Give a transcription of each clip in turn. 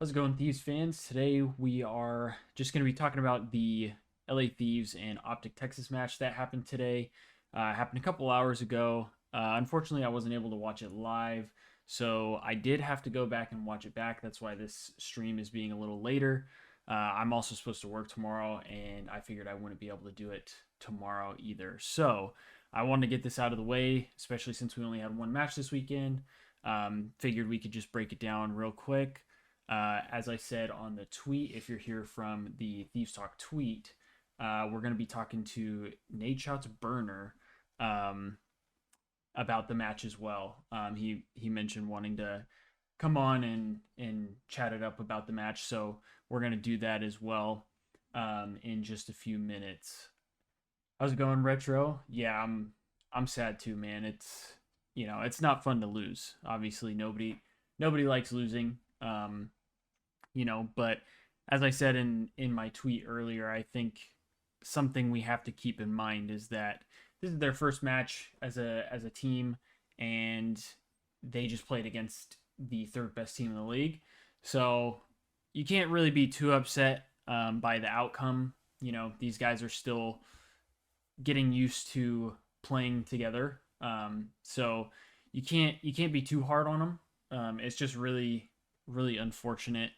How's it going, Thieves fans? Today we are just going to be talking about the LA Thieves and OpTic Texas match that happened today. Happened a couple hours ago. Unfortunately, I wasn't able to watch it live, so I did have to go back and watch it back. That's why this stream is being a little later. I'm also supposed to work tomorrow, and I figured I wouldn't be able to do it tomorrow either. So I wanted to get this out of the way, especially since we only had one match this weekend. Figured we could just break it down real quick. As I said on the tweet, if you're here from the ThievesTalk tweet, we're going to be talking to Nadeshotsburner about the match as well. He mentioned wanting to come on and chat it up about the match, so we're going to do that as well in just a few minutes. How's it going, Retro? Yeah, I'm sad too, man. It's not fun to lose. Obviously, nobody likes losing. But as I said in my tweet earlier, I think something we have to keep in mind is that this is their first match as a team, and they just played against the third best team in the league. So you can't really be too upset by the outcome. These guys are still getting used to playing together. So you can't be too hard on them. It's just really unfortunate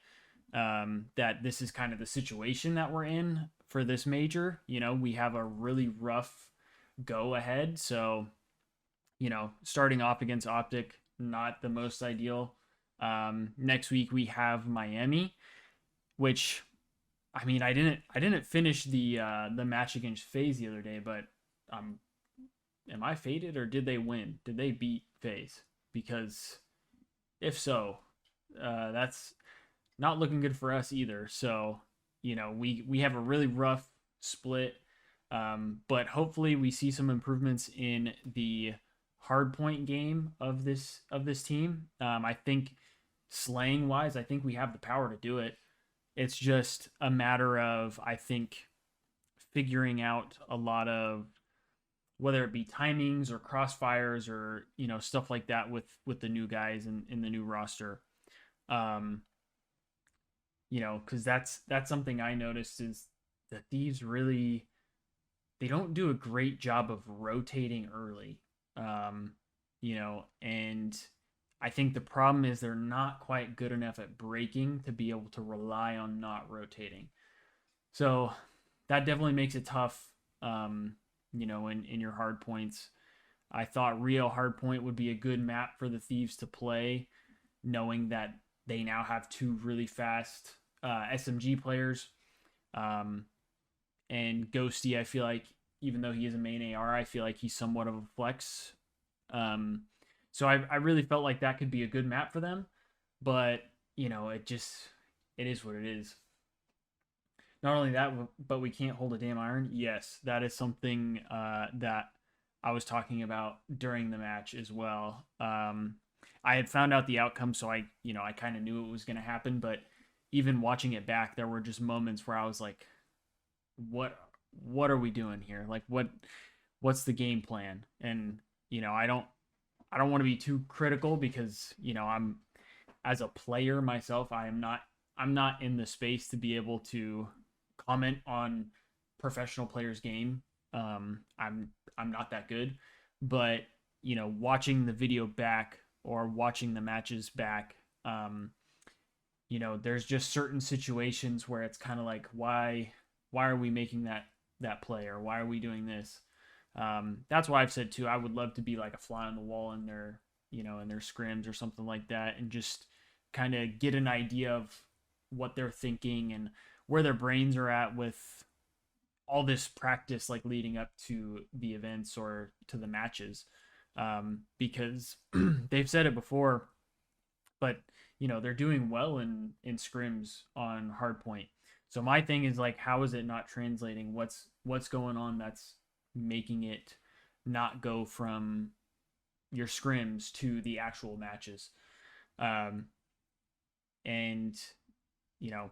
that this is kind of the situation that we're in for this major. We have a really rough go ahead. So, starting off against OpTic, not the most ideal. Next week we have Miami, which I didn't finish the match against FaZe the other day, but am I faded or did they win? Did they beat FaZe? Because if so, that's not looking good for us either. So, we have a really rough split, but hopefully we see some improvements in the hard point game of this team. I think slaying wise, I think we have the power to do it. It's just a matter of, I think, figuring out a lot of whether it be timings or crossfires or stuff like that with the new guys in the new roster. Um, because that's something I noticed is the Thieves really they don't do a great job of rotating early. And I think the problem is they're not quite good enough at breaking to be able to rely on not rotating. So that definitely makes it tough. In your hard points. I thought Rio Hardpoint would be a good map for the Thieves to play, knowing that they now have two really fast SMG players. Um, and Ghosty, I feel like, even though he is a main AR, I feel like he's somewhat of a flex. Um, so I really felt like that could be a good map for them. But, it is what it is. Not only that, but we can't hold a damn iron. Yes, that is something that I was talking about during the match as well. I had found out the outcome, so I kind of knew it was going to happen. But even watching it back, there were just moments where I was like, "What are we doing here? Like, what's the game plan?" And I don't want to be too critical because I'm as a player myself, I'm not in the space to be able to comment on professional players' game. I'm not that good, but watching the video back or watching the matches back, there's just certain situations where it's kind of like why are we making that play or why are we doing this? That's why I've said too. I would love to be like a fly on the wall in their scrims or something like that, and just kind of get an idea of what they're thinking and where their brains are at with all this practice, like leading up to the events or to the matches. Because they've said it before, but they're doing well in scrims on hardpoint. So my thing is like, how is it not translating? What's going on that's making it not go from your scrims to the actual matches? Um, and you know,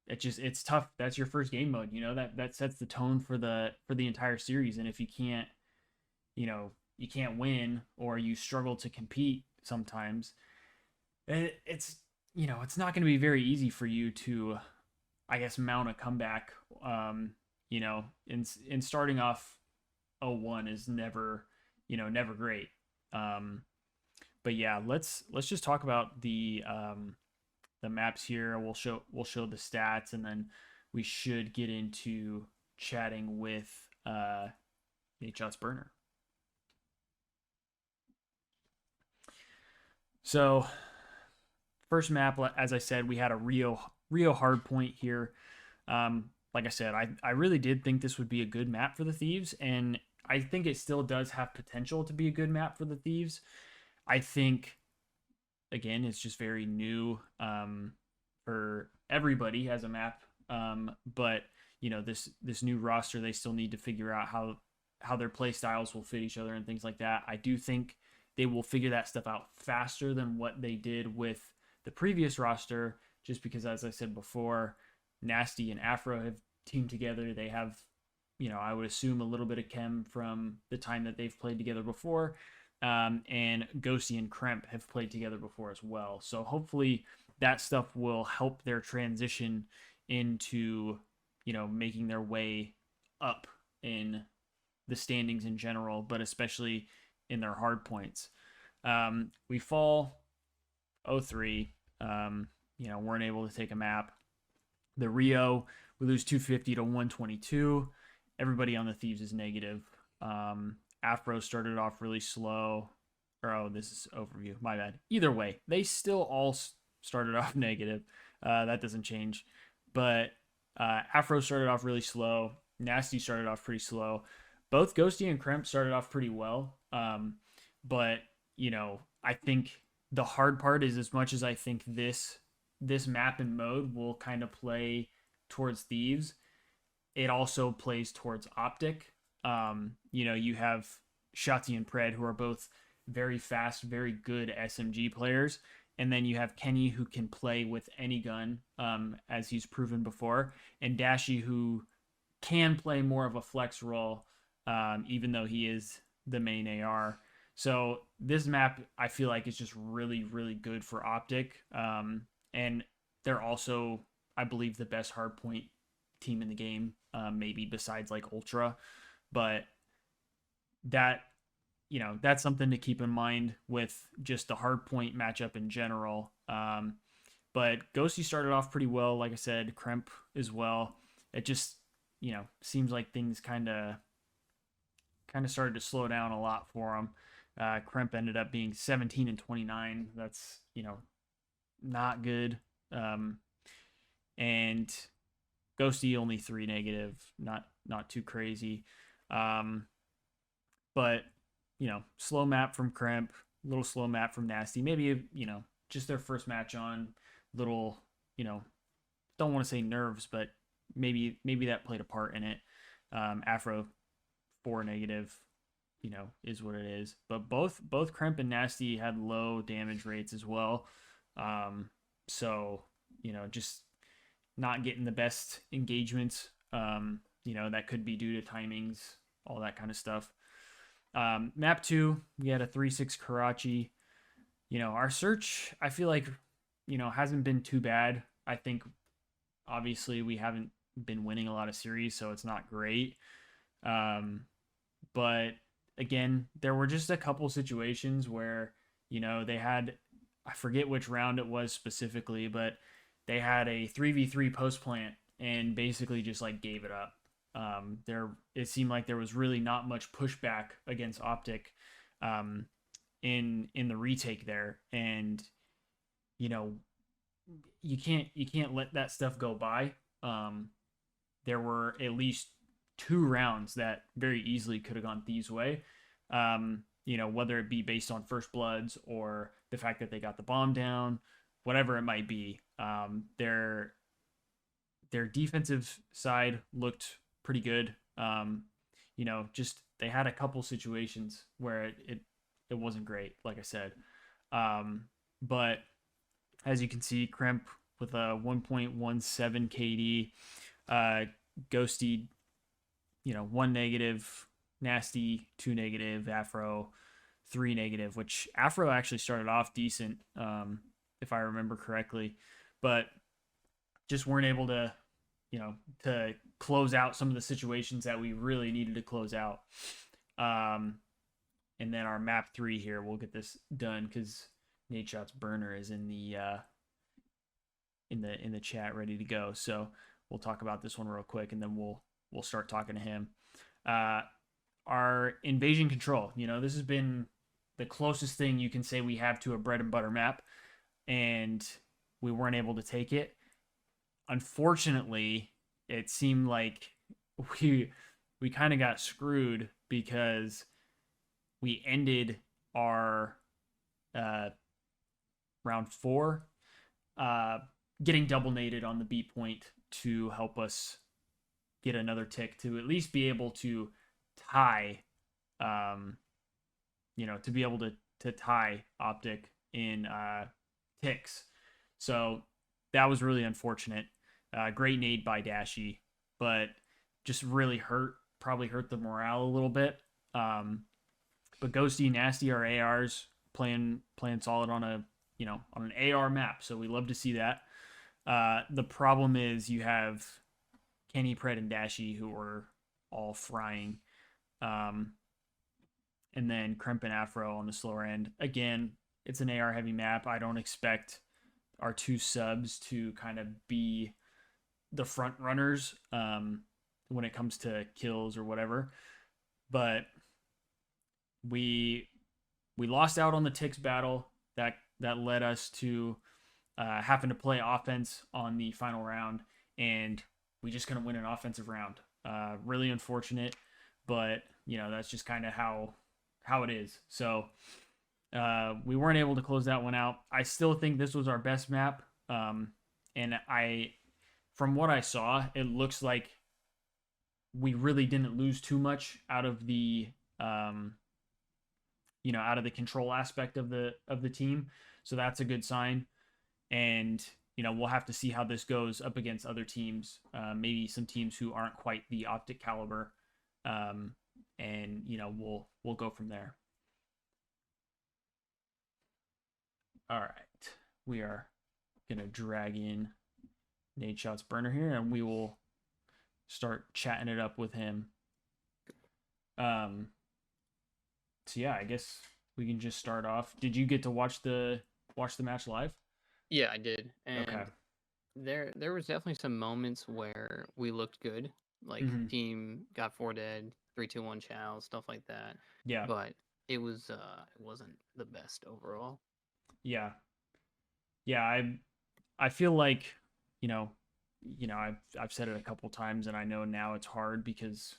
it's tough. That's your first game mode. That sets the tone for the entire series. And if you can't win or you struggle to compete sometimes, it's it's not going to be very easy for you to, I guess, mount a comeback. In starting off 0-1 is never, never great. Um, but yeah, let's just talk about the maps here. We'll show the stats, and then we should get into chatting with Nadeshotsburner. So first map, as I said, we had a Rio hard point here. Like I said, I really did think this would be a good map for the Thieves, and I think it still does have potential to be a good map for the Thieves. I think, again, it's just very new for everybody as a map. But this new roster, they still need to figure out how their play styles will fit each other and things like that. I do think they will figure that stuff out faster than what they did with the previous roster, just because, as I said before, Nasty and Afro have teamed together. They have, I would assume a little bit of chem from the time that they've played together before. And Ghosty and Kremp have played together before as well. So hopefully that stuff will help their transition into, making their way up in the standings in general, but especially in their hard points. We fall 0-3, weren't able to take a map. The Rio, we lose 250 to 122. Everybody on the Thieves is negative. Afro started off really slow. This is overview. My bad. Either way, they still all started off negative. That doesn't change. But Afro started off really slow. Nasty started off pretty slow. Both Ghosty and Kremp started off pretty well. But, I think the hard part is, as much as I think this map and mode will kind of play towards Thieves, it also plays towards OpTic. You have Shotzi and Pred, who are both very fast, very good SMG players. And then you have Kenny, who can play with any gun, as he's proven before. And Dashi, who can play more of a flex role, even though he is the main AR. So this map, I feel like, is just really, really good for OpTic. And they're also, I believe, the best hardpoint team in the game, maybe besides like Ultra. But that's something to keep in mind with just the hardpoint matchup in general. But Ghosty started off pretty well, like I said, Kremp as well. It just, seems like things kind of started to slow down a lot for him. Kremp ended up being 17 and 29. That's, not good. And Ghosty only 3 negative, not too crazy. But slow map from Kremp, little slow map from Nasty. Maybe just their first match on, little don't want to say nerves, but maybe that played a part in it. Afro 4 negative, is what it is. But both Kremp and Nasty had low damage rates as well. So just not getting the best engagements. That could be due to timings, all that kind of stuff. Map 2, we had a 3-6 Karachi. Our search, I feel like, hasn't been too bad. I think, obviously, we haven't been winning a lot of series, so it's not great. But, again, there were just a couple situations where, they had, I forget which round it was specifically, but they had a 3v3 post plant and basically just like gave it up. It seemed like there was really not much pushback against OpTic in the retake there, and you can't let that stuff go by. There were at least 2 rounds that very easily could have gone Thieves' way. Whether it be based on first bloods or the fact that they got the bomb down, whatever it might be. Their defensive side looked pretty good. Just they had a couple situations where it wasn't great, like I said. But as you can see, Kremp with a 1.17 KD, Ghosty, 1 negative, Nasty 2 negative, Afro 3 negative, which Afro actually started off decent, if I remember correctly, but just weren't able to, you know, to close out some of the situations that we really needed to close out. Um, and then our map 3 here, we'll get this done because Nadeshotsburner is in the chat ready to go. So we'll talk about this one real quick, and then we'll start talking to him. Uh, our invasion control. This has been the closest thing you can say we have to a bread and butter map, and we weren't able to take it. Unfortunately, it seemed like we we kind of got screwed because we ended our uh, round 4 uh, getting double nated on the B point to help us get another tick to at least be able to tie, um, to be able to tie OpTic in ticks. So that was really unfortunate. Great nade by Dashy, but just really probably hurt the morale a little bit. But Ghosty, Nasty are ARs playing solid on on an AR map, so we love to see that. The problem is you have Kenny, Pred, and Dashy who are all frying. And then Kremp and Afro on the slower end. Again, it's an AR heavy map. I don't expect our 2 subs to kind of be the front runners when it comes to kills or whatever. But we lost out on the Ticks battle. That led us to having to play offense on the final round, and we just couldn't win an offensive round. Really unfortunate, but that's just kind of how it is. So we weren't able to close that one out. I still think this was our best map, and from what I saw, it looks like we really didn't lose too much out of the out of the control aspect of the team. So that's a good sign. And we'll have to see how this goes up against other teams, maybe some teams who aren't quite the OpTic caliber, and we'll go from there. All right, we are gonna drag in Nadeshotsburner here, and we will start chatting it up with him. So yeah, I guess we can just start off. Did you get to watch the match live? Yeah, I did. And Okay. there was definitely some moments where we looked good. Like team got 4 dead, 3-2-1 chow, stuff like that. Yeah. But it wasn't the best overall. Yeah. Yeah, I feel like, I've said it a couple times, and I know now it's hard because,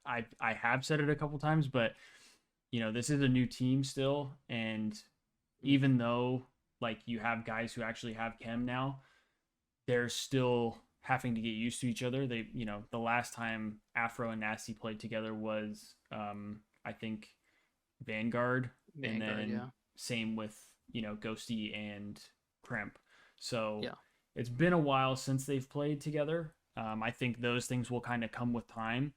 I have said it a couple times, but this is a new team still, and even though like you have guys who actually have chem now, they're still having to get used to each other. They, the last time Afro and Nasty played together was I think Vanguard, and then yeah. same with Ghosty and Kremp. So Yeah. it's been a while since they've played together. I think those things will kind of come with time,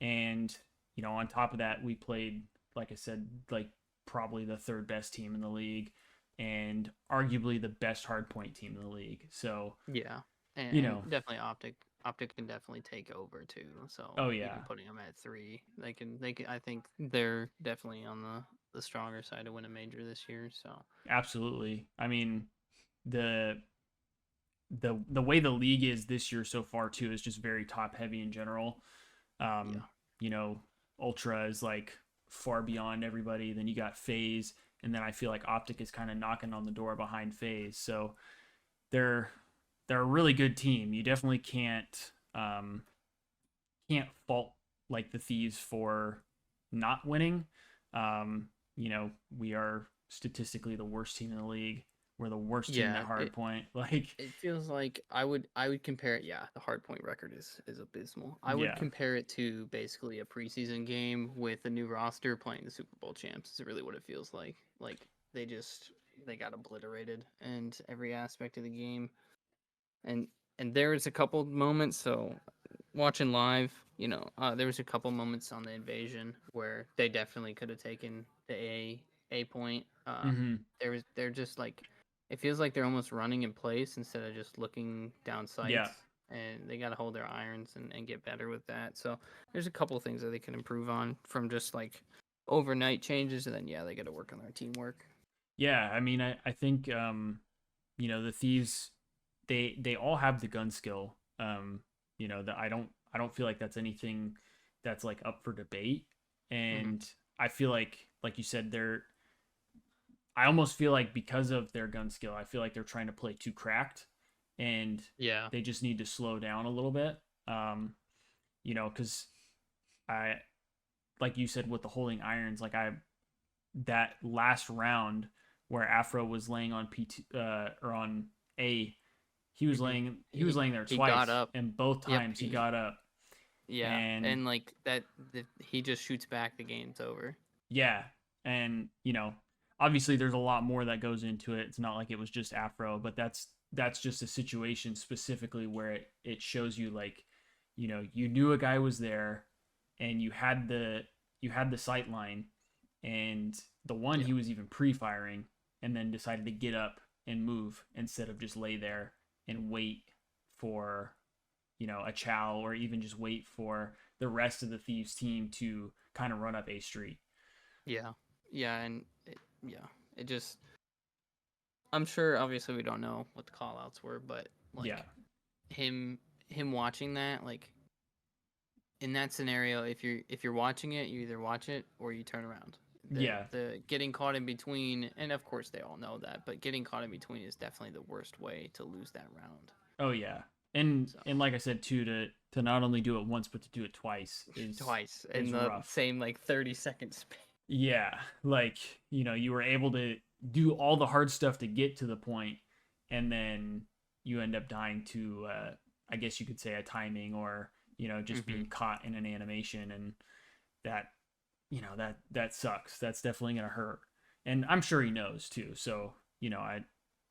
and on top of that, we played, like I said, like probably the 3rd best team in the league, and arguably the best hardpoint team in the league. So yeah, and definitely OpTic can definitely take over too. So oh yeah, even putting them at 3, they can. I think they're definitely on the stronger side to win a major this year. So absolutely. I mean, the way the league is this year so far too is just very top heavy in general. Yeah. Ultra is like far beyond everybody. Then you got FaZe, and then I feel like OpTic is kind of knocking on the door behind FaZe. So they're a really good team. You definitely can't fault like the Thieves for not winning. We are statistically the worst team in the league. We're the worst team at hardpoint. Like it feels like I would compare it. Yeah, the hardpoint record is abysmal. I would compare it to basically a preseason game with a new roster playing the Super Bowl champs. Is really what it feels like. Like they got obliterated in every aspect of the game. And there was a couple moments. So watching live, there was a couple moments on the invasion where they definitely could have taken the A A point. Mm-hmm. They're just like, it feels like they're almost running in place instead of just looking down Yeah. sights. And they got to hold their irons and get better with that. So there's a couple things that they can improve on from just like overnight changes, and then yeah, they got to work on their teamwork. Yeah. I mean, I think the thieves, they all have the gun skill. That I don't feel like that's anything that's like up for debate. Hmm. And I feel like you said, I almost feel like because of their gun skill, I feel like they're trying to play too cracked, and Yeah. they just need to slow down a little bit. Because I, like you said, with the holding irons, that last round where Afro was laying on PT or on A, he was Hmm. laying there He got twice, up. and both Yep. times he got up. Yeah, And and like that, he just shoots back, the game's over. yeah, and obviously there's a lot more that goes into it. It's not like it was just Afro, but that's just a situation specifically where it shows you, like, you knew a guy was there, and you had the sight line, and the one Yeah. he was even pre-firing, and then decided to get up and move instead of just lay there and wait for a chow, or even just wait for the rest of the Thieves team to kind of run up A Street. Yeah. Yeah, and yeah, it just, I'm sure obviously we don't know what the call outs were, but Yeah. like him him watching that, like in that scenario, if you're watching it, you either watch it or you turn around. The Yeah. the getting caught in between, and of course they all know that, but getting caught in between is definitely the worst way to lose that round. Oh yeah. And So and like I said too, to not only do it once but to do it twice is twice in is the rough. same like 30 second span. Yeah. Like, you were able to do all the hard stuff to get to the point, and then you end up dying to, I guess you could say, a timing, or just Hmm. being caught in an animation. And that that sucks. That's definitely gonna hurt. And I'm sure he knows too. So, I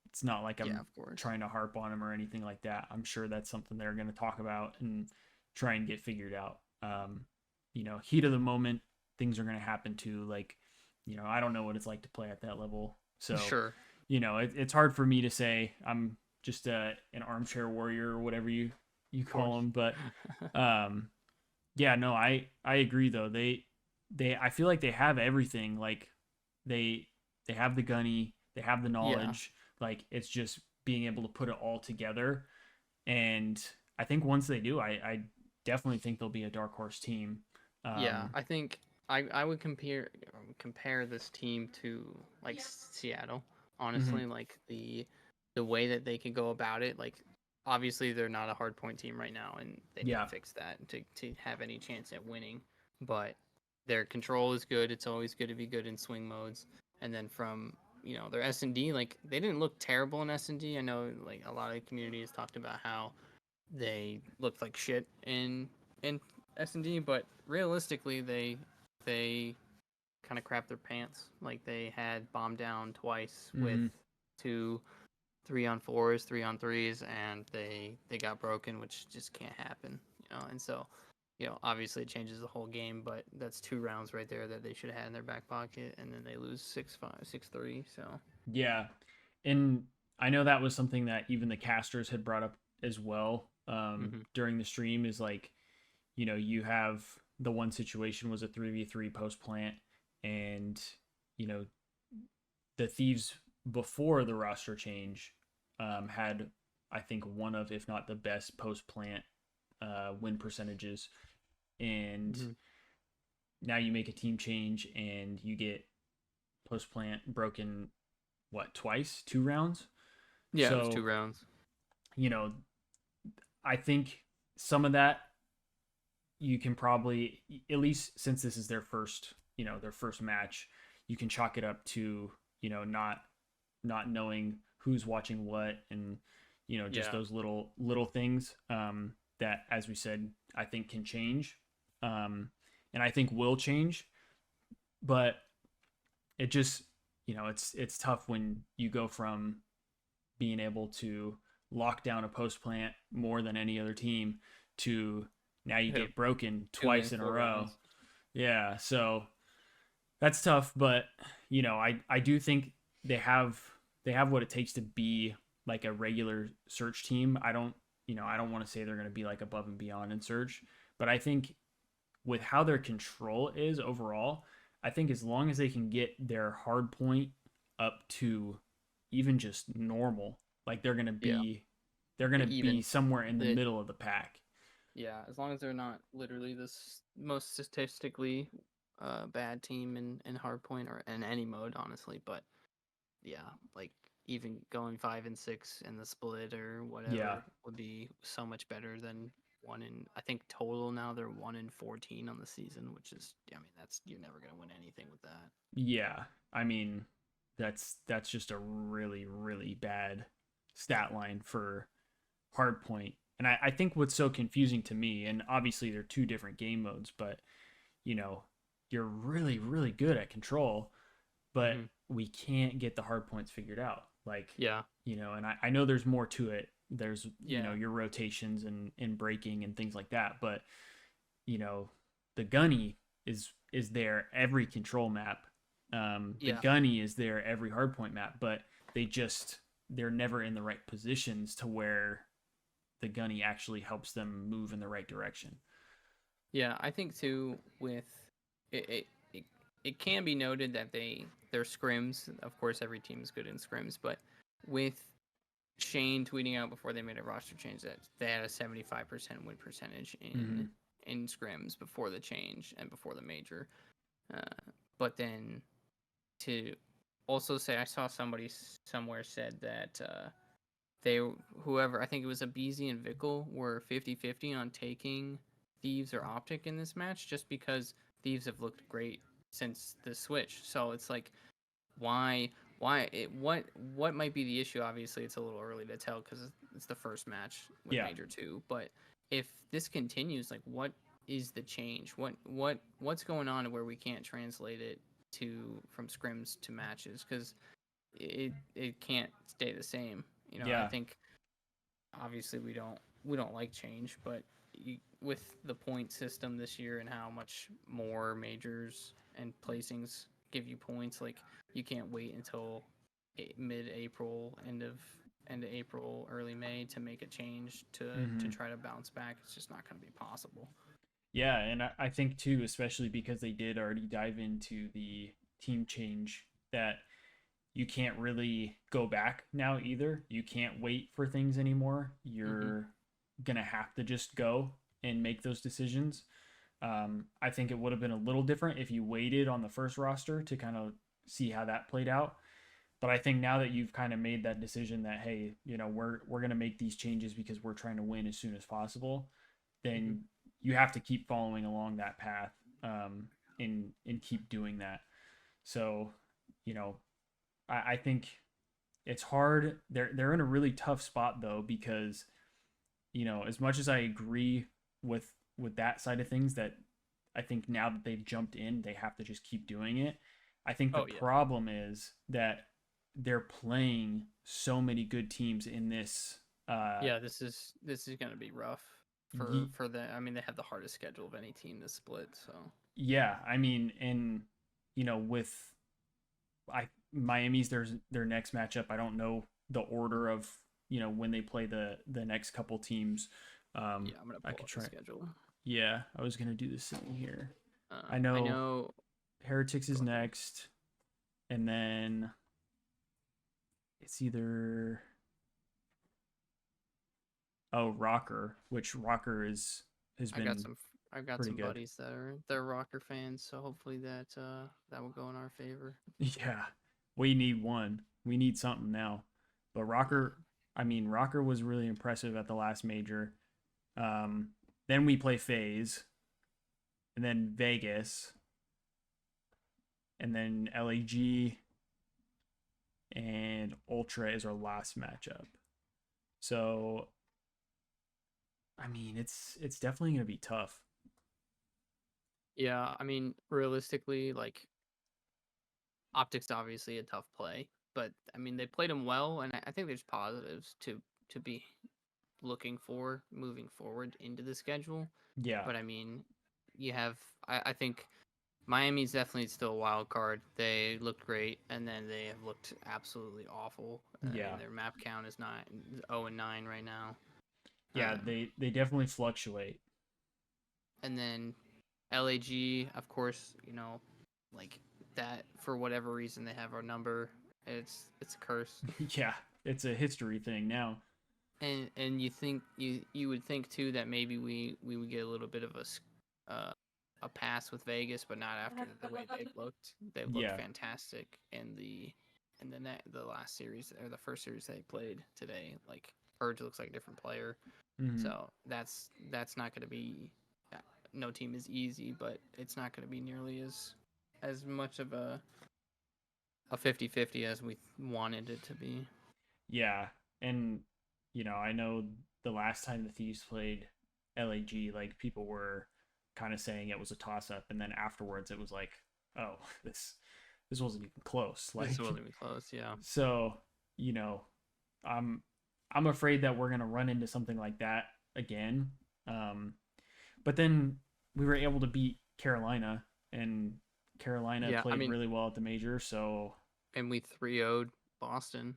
it's not like Yeah, I'm of course. trying to harp on him or anything like that. I'm sure that's something they're gonna talk about and try and get figured out. Heat of the moment, things are gonna happen too. Like, I don't know what it's like to play at that level. So, Sure. it's hard for me to say. I'm just an armchair warrior, or whatever you Of course. call him. But um, yeah, no, I agree though. They I feel like they have everything. Like, they they have the gunny, they have the Yeah. knowledge. Like, it's just being able to put it all together. And I think once they do, I definitely think they'll be a dark horse team. Yeah, Um, I think I would compare this team to like Seattle. mhm. Honestly, like the way that they can go about it, like obviously they're not a hard point team right now, and they need to Yeah, fix that to have any chance at winning. But their control is good. It's always good to be good in swing modes. And then from their S&D, like they didn't look terrible in S&D. I know like a lot of communities talked about how they looked like shit in S&D, but realistically, they kind of crapped their pants. Like they had bombed down twice with mhm. two 3-on-4s, 3-on-3s, and they got broken, which just can't happen. And so obviously it changes the whole game, but that's 2 rounds right there that they should have had in their back pocket, and then they lose 6-5, 6-3. So Yeah, and I know that was something that even the casters had brought up as well, hmm during the stream. Is like, you have the one situation was a 3v3 post plant, and you know the Thieves, before the roster change, had, I think, one of, if not the best post plant win percentages. And hmm now you make a team change and you get post plant broken, what, twice, 2 rounds. yeah, it was two So, rounds. you know, I think some of that you can probably, at least since this is their first match, you can chalk it up to, not knowing who's watching what, and just Yeah. those little things, that, as we said, I think can change, and I think will change. But it just, it's tough when you go from being able to lock down a post plant more than any other team to now you Hit get broken two twice in in a four row. rounds. Yeah, so That's tough, but I do think they have they have what it takes to be like a regular search team. I don't want to say they're going to be like above and beyond in search, but I think with how their control is overall, I think as long as they can get their hard point up to even just normal, like Yeah, they're going to be even somewhere in the the middle of the pack. yeah, as long as they're not literally most statistically bad team in hardpoint or in any mode, honestly. But yeah, like even going 5-6 in the split or Yeah. whatever would be so much better than one in. I think total now they're 1-14 on the season, which is I mean that's you're never gonna win anything with that. Yeah. I mean, that's just a really bad stat line for hardpoint. And I think what's so confusing to me, and obviously they're two different game modes, but you know, you're really good at control, but Hmm. we can't get the hard points figured out. Like, Yeah, and I know there's more to it. There's, yeah, your rotations and breaking and things like that. But, you know, the gunny is there every control map. The yeah. gunny is there every hardpoint map, but they're never in the right positions to where the gunny actually helps them move in the right direction. Yeah, I think too with it, it can be noted that their scrims, of course every team is good in scrims, but with Shane tweeting out before they made a roster change that they had a 75% win percentage Mm-hmm. in scrims before the change and before the major. Uh, but then to also say I saw somebody somewhere said that they whoever I think it was Abizi and Vickle were 50-50 on taking Thieves or OpTic in this match just because Thieves have looked great since the switch. So it's like what might be the issue? Obviously, it's a little early to tell because it's the first match with Yeah. Major 2, but if this continues, like what is the change? What's going on where we can't translate it to from scrims to matches because it can't stay the same. I Yeah. think obviously we don't like change, but with the point system this year and how much more majors and placings give you points, like you can't wait until mid-April, end of April, early May to make a change to Mm-hmm. try to bounce back. It's just not going to be possible. Yeah, and I think too, especially because they did already dive into the team change, that you can't really go back now either. You can't wait for things anymore. Hmm. You're gonna have to just go and make those decisions. I think it would have been a little different if you waited on the first roster to kind of see how that played out. But I think now that you've kind of made that decision that hey, we're gonna make these changes because we're trying to win as soon as possible, Hmm. then you have to keep following along that path, and keep doing that. So, you know, I think it's hard. They're in a really tough spot though because as much as I agree with that side of things, that I think now that they've jumped in, they have to just keep doing it. I think the Oh yeah, problem is that they're playing so many good teams in this. yeah. This is going to be rough for the. I mean, they have the hardest schedule of any team this split. So Yeah, I mean, and with Miami's their next matchup. I don't know the order of when they play the next couple teams. yeah, I'm gonna I pull could up the try. schedule. Yeah, I was gonna do the same here. I I know know. Heretics Go is ahead. next, and then it's either Rocker, which Rocker is has I got been some. I've got pretty some good. buddies that are they're Rocker fans, so hopefully that will go in our favor. Yeah, we need one. We need something now. But Yeah, Rocker was really impressive at the last major. Um, then we play Phase, and then Vegas, and then LAG and Ultra is our last matchup. So, it's definitely gonna be tough. yeah. I mean, realistically, like Optics obviously a tough play, but I mean they played them well, and I think there's positives to be looking for moving forward into the schedule. Yeah. But I mean, you have I think Miami's definitely still a wild card. They looked great, and then they have looked absolutely awful. I Yeah. mean, their map count is 0-9 right now. Yeah, they definitely fluctuate. And then LAG, of course, like that for whatever reason they have our number. It's a curse. Yeah, it's a history thing now. And you would think too that maybe we would get a little bit of a pass with Vegas, but not after the way they've looked. They've looked Yeah. fantastic the last series or the first series they played today. Like Purge looks like a different player, Mm-hmm. so that's not going to be. No team is easy, but it's not going to be nearly as much of a 50-50 as we wanted it to be. Yeah, and I know the last time the Thieves played LAG, like people were kind of saying it was a toss up, and then afterwards it was like, oh, this wasn't even close. This Like, wasn't even close, yeah. so you know, I'm I'm afraid that we're gonna run into something like that again. Um, but then we were able to beat Carolina, and Carolina Yeah, I played mean, really well at the major. So and we 3-0'd Boston.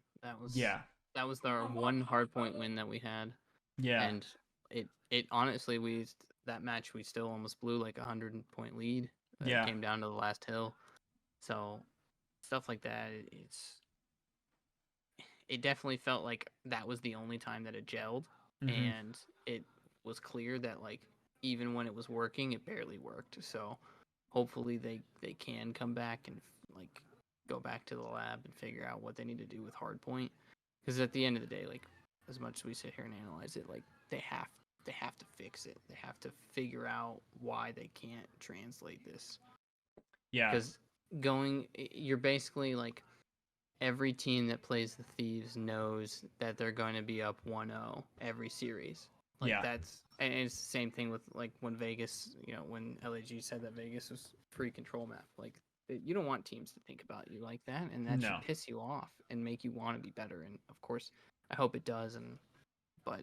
yeah, That was our one hard point win that we had, yeah, and it honestly that match we still almost blew like 100-point lead. It yeah. came down to the last hill, so stuff like that. It definitely felt like that was the only time that it gelled, Mm-hmm. and it was clear that like even when it was working, it barely worked. So hopefully they can come back and like go back to the lab and figure out what they need to do with hardpoint. Because at the end of the day, like as much as we sit here and analyze it, like they have to fix it. They have to figure out why they can't translate this. Yeah. Because you're basically like every team that plays the Thieves knows that they're going to be up 1-0 every series. Like Yeah. and it's the same thing with like when Vegas, when LAG said that Vegas was free control map. Like you don't want teams to think about you like that, and that should No. piss you off and make you want to be better. And of course, I hope it does. But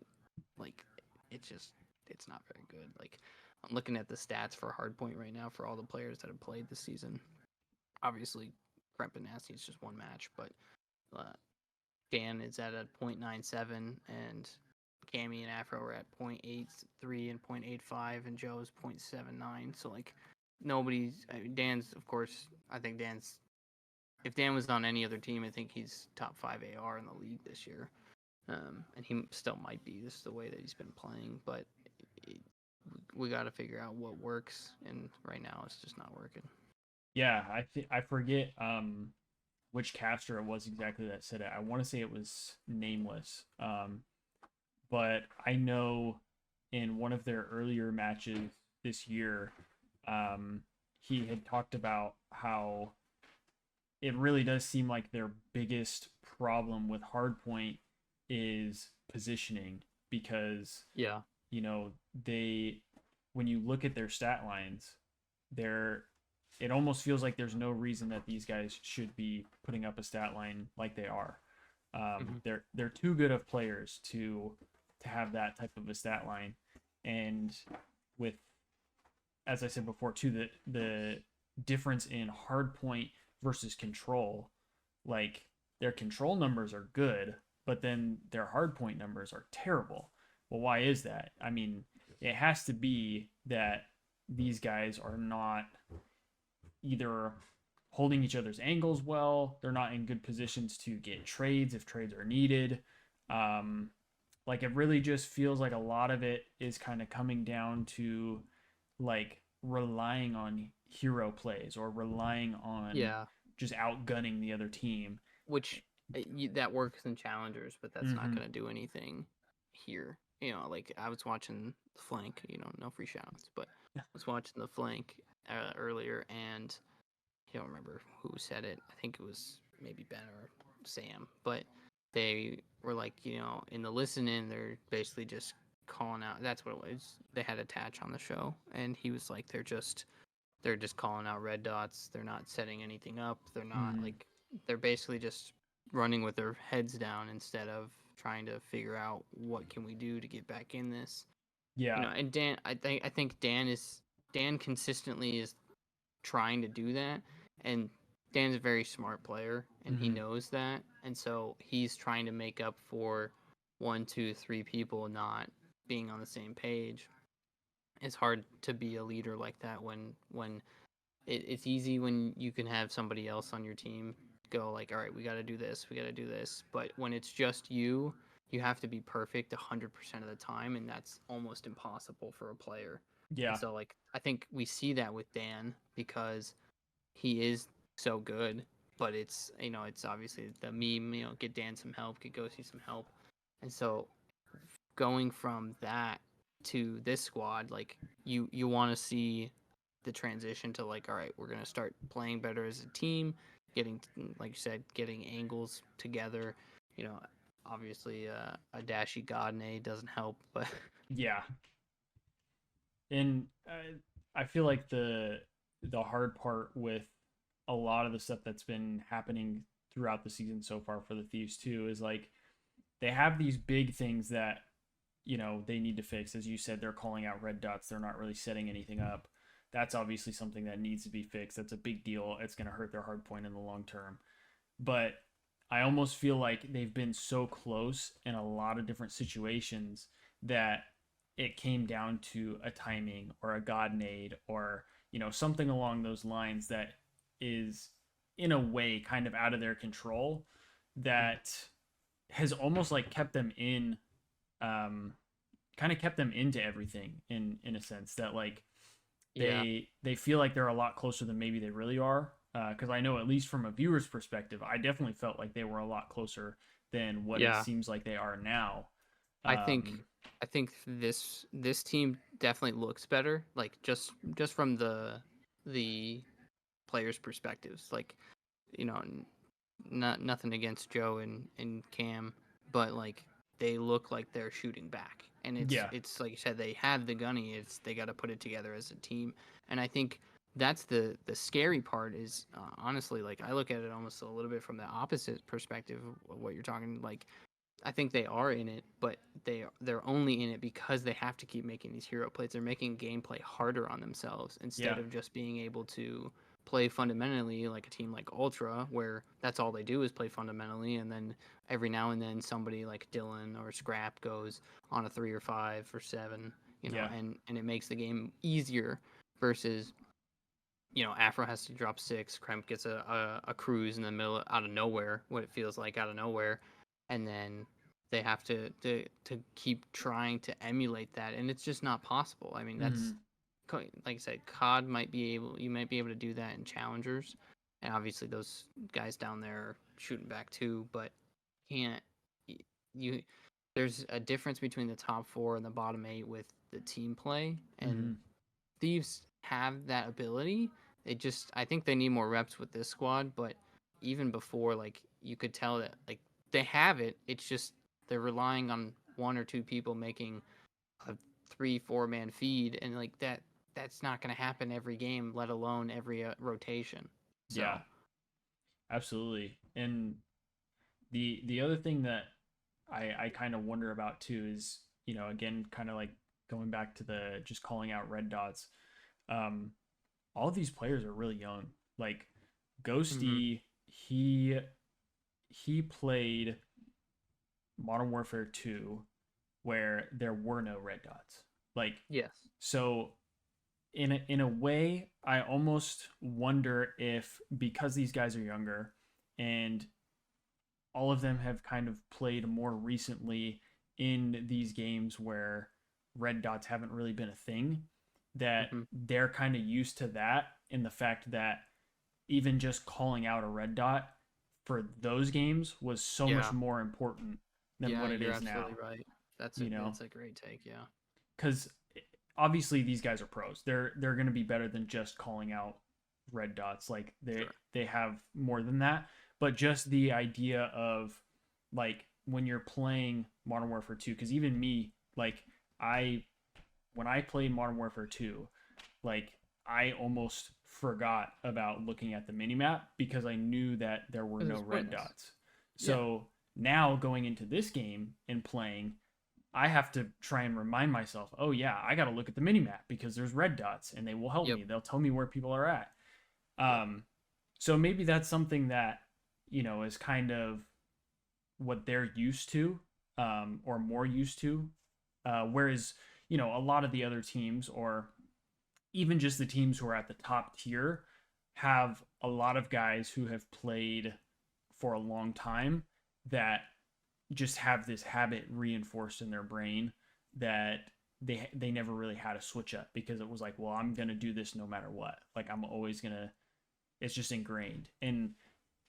like it's not very good. Like I'm looking at the stats for hardpoint right now for all the players that have played this season. Obviously, Krempenassi is just one match, but uh, Dan is at a .97, and Cammy and Afro are at .83 and .85, and Joe's .79. So like Dan's, of course. I think Dan's, if Dan was on any other team, I think he's top 5 AR in the league this year. And he still might be. This is the way that he's been playing, but it, we got to figure out what works, and right now it's just not working. Yeah, I forget which caster it was exactly that said it. I want to say it was nameless. But I know in one of their earlier matches this year, he had talked about how it really does seem like their biggest problem with hardpoint is positioning because Yeah. they when you look at their stat lines, they're it almost feels like there's no reason that these guys should be putting up a stat line like they are. Mm-hmm. They're too good of players to have that type of a stat line, and with, as I said before, too, the difference in hardpoint versus control, like their control numbers are good, but then their hardpoint numbers are terrible. Well, why is that? I mean, it has to be that these guys are not either holding each other's angles well, they're not in good positions to get trades if trades are needed. Um, like it really just feels like a lot of it is kind of coming down to like relying on hero plays or relying on Yeah. just outgunning the other team. Which that works in challengers, but that's not Mm-hmm. going to do anything here. Like I was watching the flank. No free shoutouts, but I was watching the flank earlier, and I don't remember who said it. I think it was maybe Ben or Sam, but they were like, in the listen in, they're basically just calling out. That's what it was. They had a Tatch on the show, and he was like, they're just calling out red dots. They're not setting anything up. They're not Mm-hmm. like they're basically just running with their heads down instead of trying to figure out what can we do to get back in this. Yeah. And Dan, I think Dan consistently is trying to do that, and Dan's a very smart player, and he Mm-hmm. knows that, and so he's trying to make up for one, two, three people not being on the same page. It's hard to be a leader like that when it's easy when you can have somebody else on your team go like, all right, we got to do this, we got to do this. But when it's just you have to be perfect 100% of the time, and that's almost impossible for a player. And Yeah. so, like, I think we see that with Dan because he is so good. But it's obviously the meme, get Dan some help, get Ghosty some help. And so going from that to this squad, like you want to see the transition to like, all right, we're gonna start playing better as a team, getting like you said, getting angles together. You know, obviously a dashy Godney doesn't help, but Yeah. And I feel like the hard part with a lot of the stuff that's been happening throughout the season so far for the Thieves too is like they have these big things that they need to fix. As you said, they're calling out red dots. They're not really setting anything up. That's obviously something that needs to be fixed. That's a big deal. It's going to hurt their hard point in the long term. But I almost feel like they've been so close in a lot of different situations that it came down to a timing or a god nade or something along those lines that is in a way kind of out of their control that has almost like kept them in um kind of kept them into everything in a sense that like yeah, they feel like they're a lot closer than maybe they really are. Because I know at least from a viewer's perspective, I definitely felt like they were a lot closer than what it yeah. seems like they are now. I think Um, I think this team definitely looks better, like just from the players' perspectives. Like, you know, not nothing against Joe and Cam, but like they look like they're shooting back, and yeah, it's like you said, they have the gunny. It's they got to put it together as a team, and I think that's the scary part. Is honestly, like I look at it almost a little bit from the opposite perspective of what you're talking. Like I think they are in it, but they're only in it because they have to keep making these hero plays. They're making gameplay harder on themselves yeah, instead of just being able to play fundamentally like a team like Ultra, where that's all they do is play fundamentally, and then every now and then somebody like Dylan or Scrap goes on a 3 or 5 or 7, yeah, and it makes the game easier versus Afro has to drop 6. Kremp gets a cruise in the middle out of nowhere, what it feels like out of nowhere, and then they have to keep trying to emulate that, and it's just not possible. I mean, that's mm, like I said, COD you might be able to do that in challengers, and obviously those guys down there are shooting back too, but can't you? There's a difference between the top 4 and the bottom 8 with the team play, and mm, Thieves have that ability. I think they need more reps with this squad, but even before, like you could tell that like they have it. It's just they're relying on 1 or 2 people making a 3, 4 man feed, and like that's not going to happen every game, let alone every rotation. yeah, So, absolutely. And the other thing that I kind of wonder about too is again kind of like going back to the just calling out red dots. Um, all of these players are really young. Like mm-hmm. Ghosty, he played Modern Warfare 2 where there were no red dots. Like Yes. so in a way I almost wonder if because these guys are younger and all of them have kind of played more recently in these games where red dots haven't really been a thing that Mm-hmm. they're kind of used to that in the fact that even just calling out a red dot for those games was so much Yeah. more important than Yeah, what it you're is absolutely now, right. That's a you know? that's a great take. Yeah. Because obviously these guys are pros. They're going to be better than just calling out red dots. Like they Sure. they have more than that. But just the idea of like when you're playing Modern Warfare 2, because even me, like I when I played Modern Warfare 2, like I almost forgot about looking at the minimap because I knew that there were Because no it's red pointless. dots. Yeah. So now going into this game and playing, I have to try and remind myself, oh yeah, I got to look at the minimap because there's red dots and they will help Yep. me. They'll tell me where people are at. Yeah. So maybe that's something that, is kind of what they're used to, or more used to. Whereas, a lot of the other teams, or even just the teams who are at the top tier, have a lot of guys who have played for a long time that just have this habit reinforced in their brain that they never really had a switch up, because it was like, well, I'm gonna do this no matter what. Like, I'm always gonna. It's just ingrained, and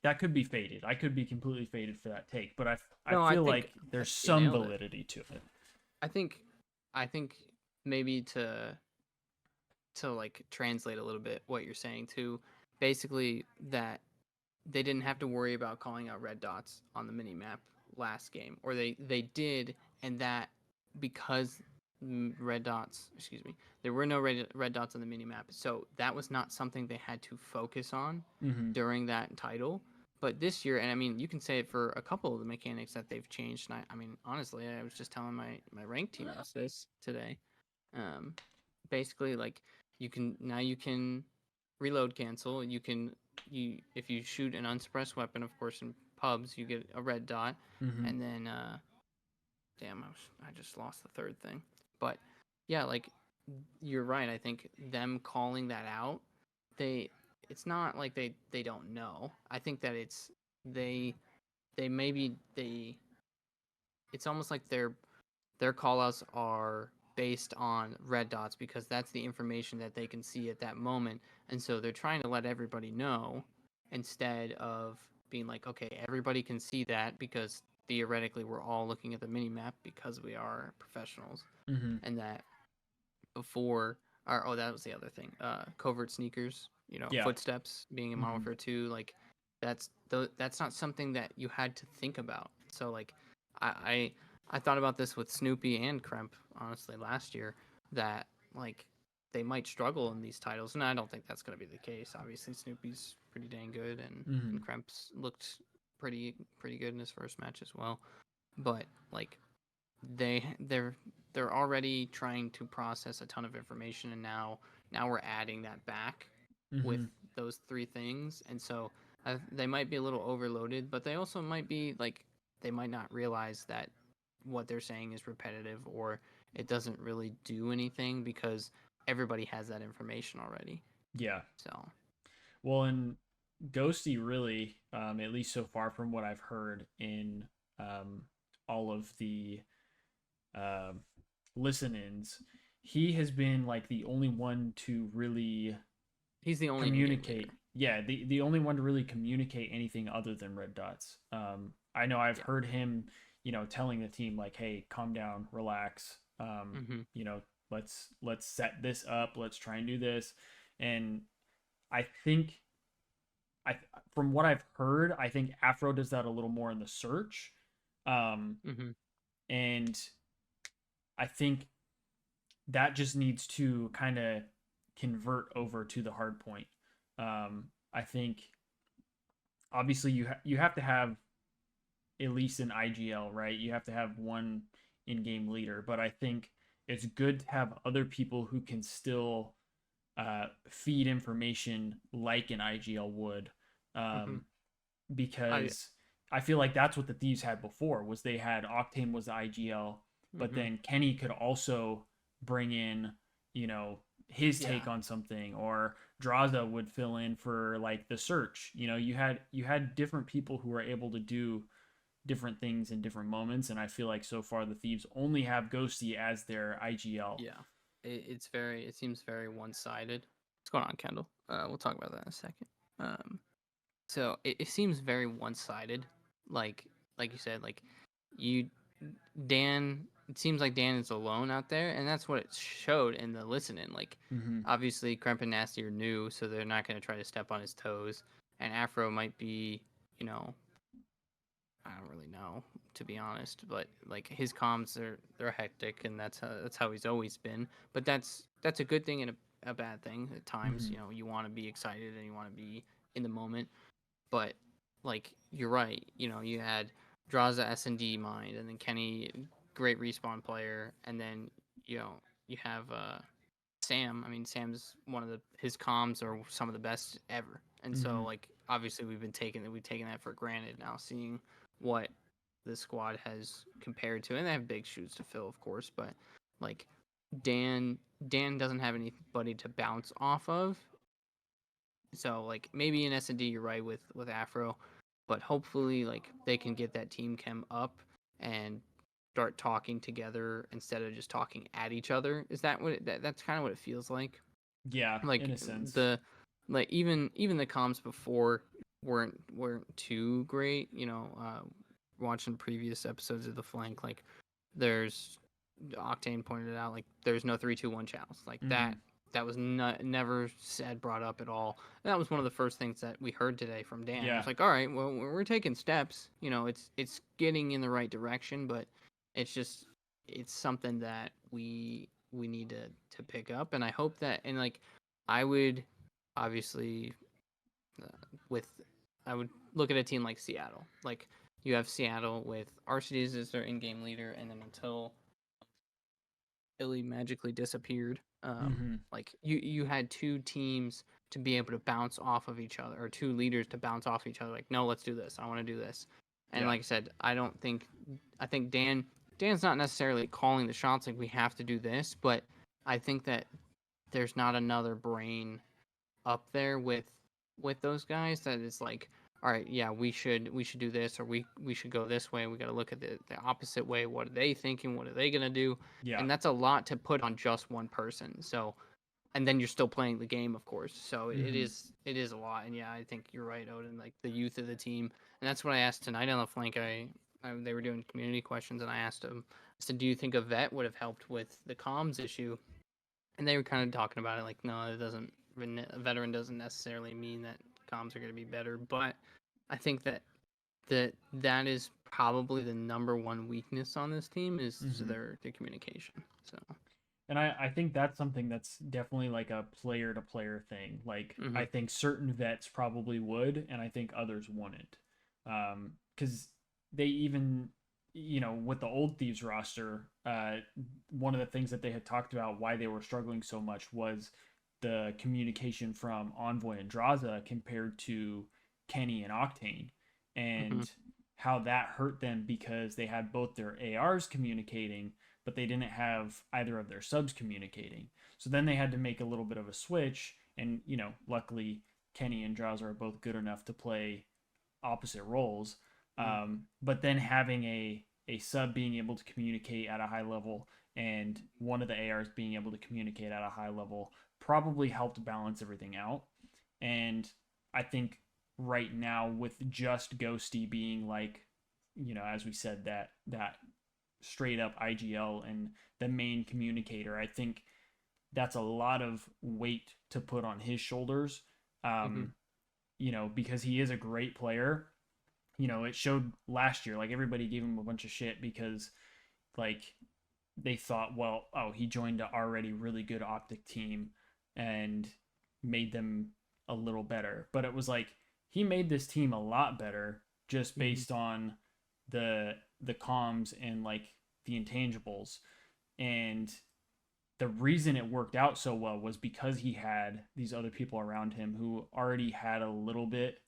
that could be faded. I could be completely faded for that take, but I No, feel like I there's think you some nailed it. validity to it. I think I think maybe to like translate a little bit what you're saying to basically that they didn't have to worry about calling out red dots on the mini map last game, or they did, and that because red dots, excuse me, there were no red dots on the mini map, so that was not something they had to focus on Mm-hmm. during that title. But this year, and I mean, you can say it for a couple of the mechanics that they've changed. And I mean, honestly, I was just telling my ranked team this today. Um, basically, like you can reload cancel. You if you shoot an unsuppressed weapon, of course, in pubs, you get a red dot, Mm-hmm. and then damn, I just lost the third thing. But yeah, like you're right. I think them calling that out, they it's not like they don't know. I think that it's they they maybe they it's almost like their callouts are based on red dots because that's the information that they can see at that moment, and so they're trying to let everybody know instead of being like, okay, everybody can see that because theoretically we're all looking at the mini map because we are professionals, Mm-hmm. and that before or oh, that was the other thing, covert sneakers, Yeah. footsteps being in Modern Mm-hmm. Warfare 2, like that's not something that you had to think about. So like I I thought about this with Snoopy and Kremp honestly last year, that like they might struggle in these titles, and I don't think that's going to be the case. Obviously Snoopy's pretty dang good, Mm-hmm. and Kremp's looked pretty good in his first match as well, but like they're already trying to process a ton of information, and now we're adding that back with Mm-hmm. those three things, and so they might be a little overloaded, but they also might be like they might not realize that what they're saying is repetitive, or it doesn't really do anything because everybody has that information already. Yeah. So Well, and Ghosty really, at least so far from what I've heard in, um, all of the, uh, listen-ins, he has been like the only one to really he's the only in-game communicate. leader. Yeah, the only one to really communicate anything other than red dots. I know I've Yeah. heard him, telling the team like, "Hey, calm down, relax. Mm-hmm. You know, let's set this up. Let's try and do this." And I think I from what I've heard, I think Afro does that a little more in the search. Um, Mm-hmm. and I think that just needs to kind of convert over to the hard point. I think obviously you have to have at least an IGL, right? You have to have one in-game leader, but I think it's good to have other people who can still, feed information like an IGL would, Mm-hmm. um, I because I feel like that's what the Thieves had before, was they had Octane was the IGL, but mm-hmm. then Kenny could also bring in, his Yeah. take on something, or Draza would fill in for like the search. You had different people who were able to do different things in different moments, and I feel like so far the Thieves only have Ghosty as their IGL. Yeah, it seems very one sided. What's going on, Kendall? We'll talk about that in a second. Um, so it seems very one sided. Like like you said, like you Dan. It seems like Dan is alone out there, and that's what it showed in the listening. Like Mm-hmm. obviously, Crump and Nasty are new, so they're not going to try to step on his toes. And Afro might be, you know, I don't really know, to be honest, but like his comms are they're hectic, and that's how he's always been. But that's a good thing and a bad thing at times. Mm-hmm. You want to be excited and you want to be in the moment, but like you're right. You had Draza S&D mind, and then Kenny, great respawn player, and then you have Sam. I mean, Sam's one of his comms are some of the best ever, and so Mm-hmm. like obviously we've taken that for granted now, seeing what the squad has compared to, and they have big shoes to fill, of course, but like Dan Dan doesn't have anybody to bounce off of. So like maybe in S&D you're right with Afro, but hopefully like they can get that team chem up and start talking together instead of just talking at each other. Is that what that's kind of what it feels like? Yeah, in Like a sense. the like even the comms before weren't too great, you know, watching previous episodes of the flank, like there's Octane pointed it out, like there's no 3-2-1 channels. Like Mm-hmm. that was never said, brought up at all. And that was one of the first things that we heard today from Dan. It Yeah. was like, all right, well, we're taking steps. You know, it's getting in the right direction, but it's just it's something that we need to pick up. And I hope that, and like I would obviously uh, with I would look at a team like Seattle. Like you have Seattle with Arcides as their in-game leader, and then until Philly magically disappeared. Mm-hmm. Like you had two teams to be able to bounce off of each other, or two leaders to bounce off each other. Like, no, let's do this. I want to do this. And Yeah. like I said, I think Dan's not necessarily calling the shots like we have to do this, but I think that there's not another brain up there with those guys that is like, all right, yeah, we should do this, or we should go this way. We got to look at the opposite way. What are they thinking? What are they gonna do? Yeah. And that's a lot to put on just one person. So, and then you're still playing the game, of course. So Mm-hmm. it is a lot. And yeah, I think you're right, Odin. Like the youth of the team, and that's what I asked tonight on the flank. They were doing community questions, and I asked them. I said, "Do you think a vet would have helped with the comms issue?" And they were kind of talking about it like, no, it doesn't. A veteran doesn't necessarily mean that comms are going to be better, but I think that is probably the number one weakness on this team is Mm-hmm. their communication. So. And I think that's something that's definitely like a player to player thing. Like Hmm. I think certain vets probably would, and I think others wouldn't. Because they even, with the old Thieves roster, one of the things that they had talked about why they were struggling so much was the communication from Envoy and Draza compared to Kenny and Octane, Hmm. and how that hurt them because they had both their ARs communicating, but they didn't have either of their subs communicating. So then they had to make a little bit of a switch, and luckily Kenny and Draws are both good enough to play opposite roles. Hmm. But then having a sub being able to communicate at a high level and one of the ARs being able to communicate at a high level probably helped balance everything out. And I think right now with just Ghosty being like, as we said, that straight up IGL and the main communicator, I think that's a lot of weight to put on his shoulders. Hmm. Um, because he is a great player. It showed last year. Like everybody gave him a bunch of shit because like they thought, well, oh, he joined an already really good OpTic team and made them a little better. But it was like he made this team a lot better just Hmm. based on the comms and like the intangibles. And the reason it worked out so well was because he had these other people around him who already had a little bit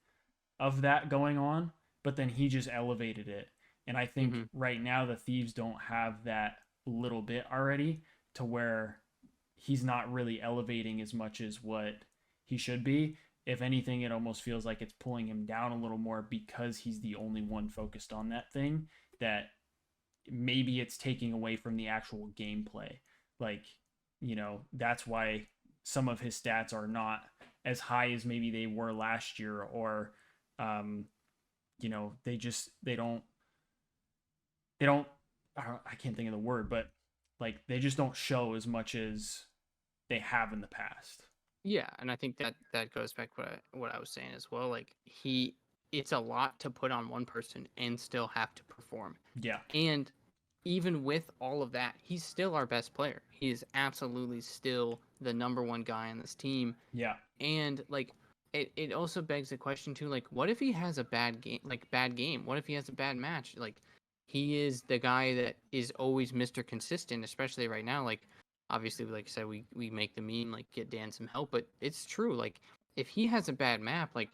of that going on, but then he just elevated it. And I think Hmm. right now the Thieves don't have that little bit already to where he's not really elevating as much as what he should be. If anything, it almost feels like it's pulling him down a little more because he's the only one focused on that thing, that maybe it's taking away from the actual gameplay. Like, that's why some of his stats are not as high as maybe they were last year, or um, they don't I can't think of the word, but like they just don't show as much as they have in the past. Yeah, and I think that goes back to what I was saying as well. Like it's a lot to put on one person and still have to perform. Yeah. And even with all of that, he's still our best player. He is absolutely still the number one guy on this team. Yeah. And like it also begs the question too, like what if he has a bad game? What if he has a bad match? Like he is the guy that is always Mr. Consistent, especially right now. Like obviously, like I said, we make the meme like get Dan some help, but it's true. Like if he has a bad map, like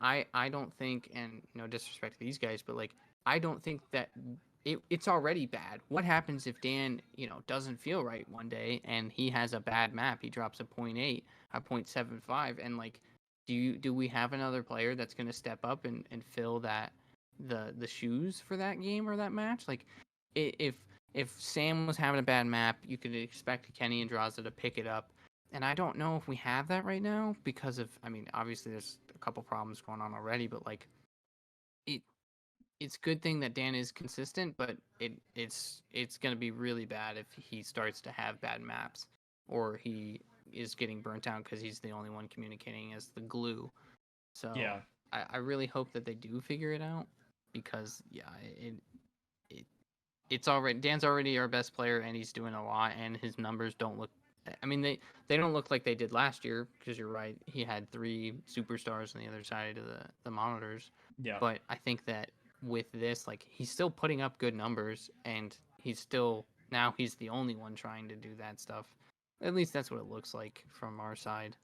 I don't think, and no disrespect to these guys, but like I don't think that it's already bad. What happens if Dan, doesn't feel right one day and he has a bad map? He drops a point 0.8, a 0.75, and like, do we have another player that's going to step up and fill the shoes for that game or that match? Like, if Sam was having a bad map, you could expect Kenny and Draza to pick it up. And I don't know if we have that right now because of, I mean, obviously there's a couple problems going on already, but like it it's good thing that Dan is consistent, but it's gonna be really bad if he starts to have bad maps or he is getting burnt out because he's the only one communicating as the glue. So Yeah. I really hope that they do figure it out because yeah, it it's already Dan's already our best player and he's doing a lot and his numbers don't look. I mean they don't look like they did last year because you're right, he had three superstars on the other side of the monitors, Yeah. but I think that with this, like, he's still putting up good numbers and he's still, now he's the only one trying to do that stuff. At least that's what it looks like from our side.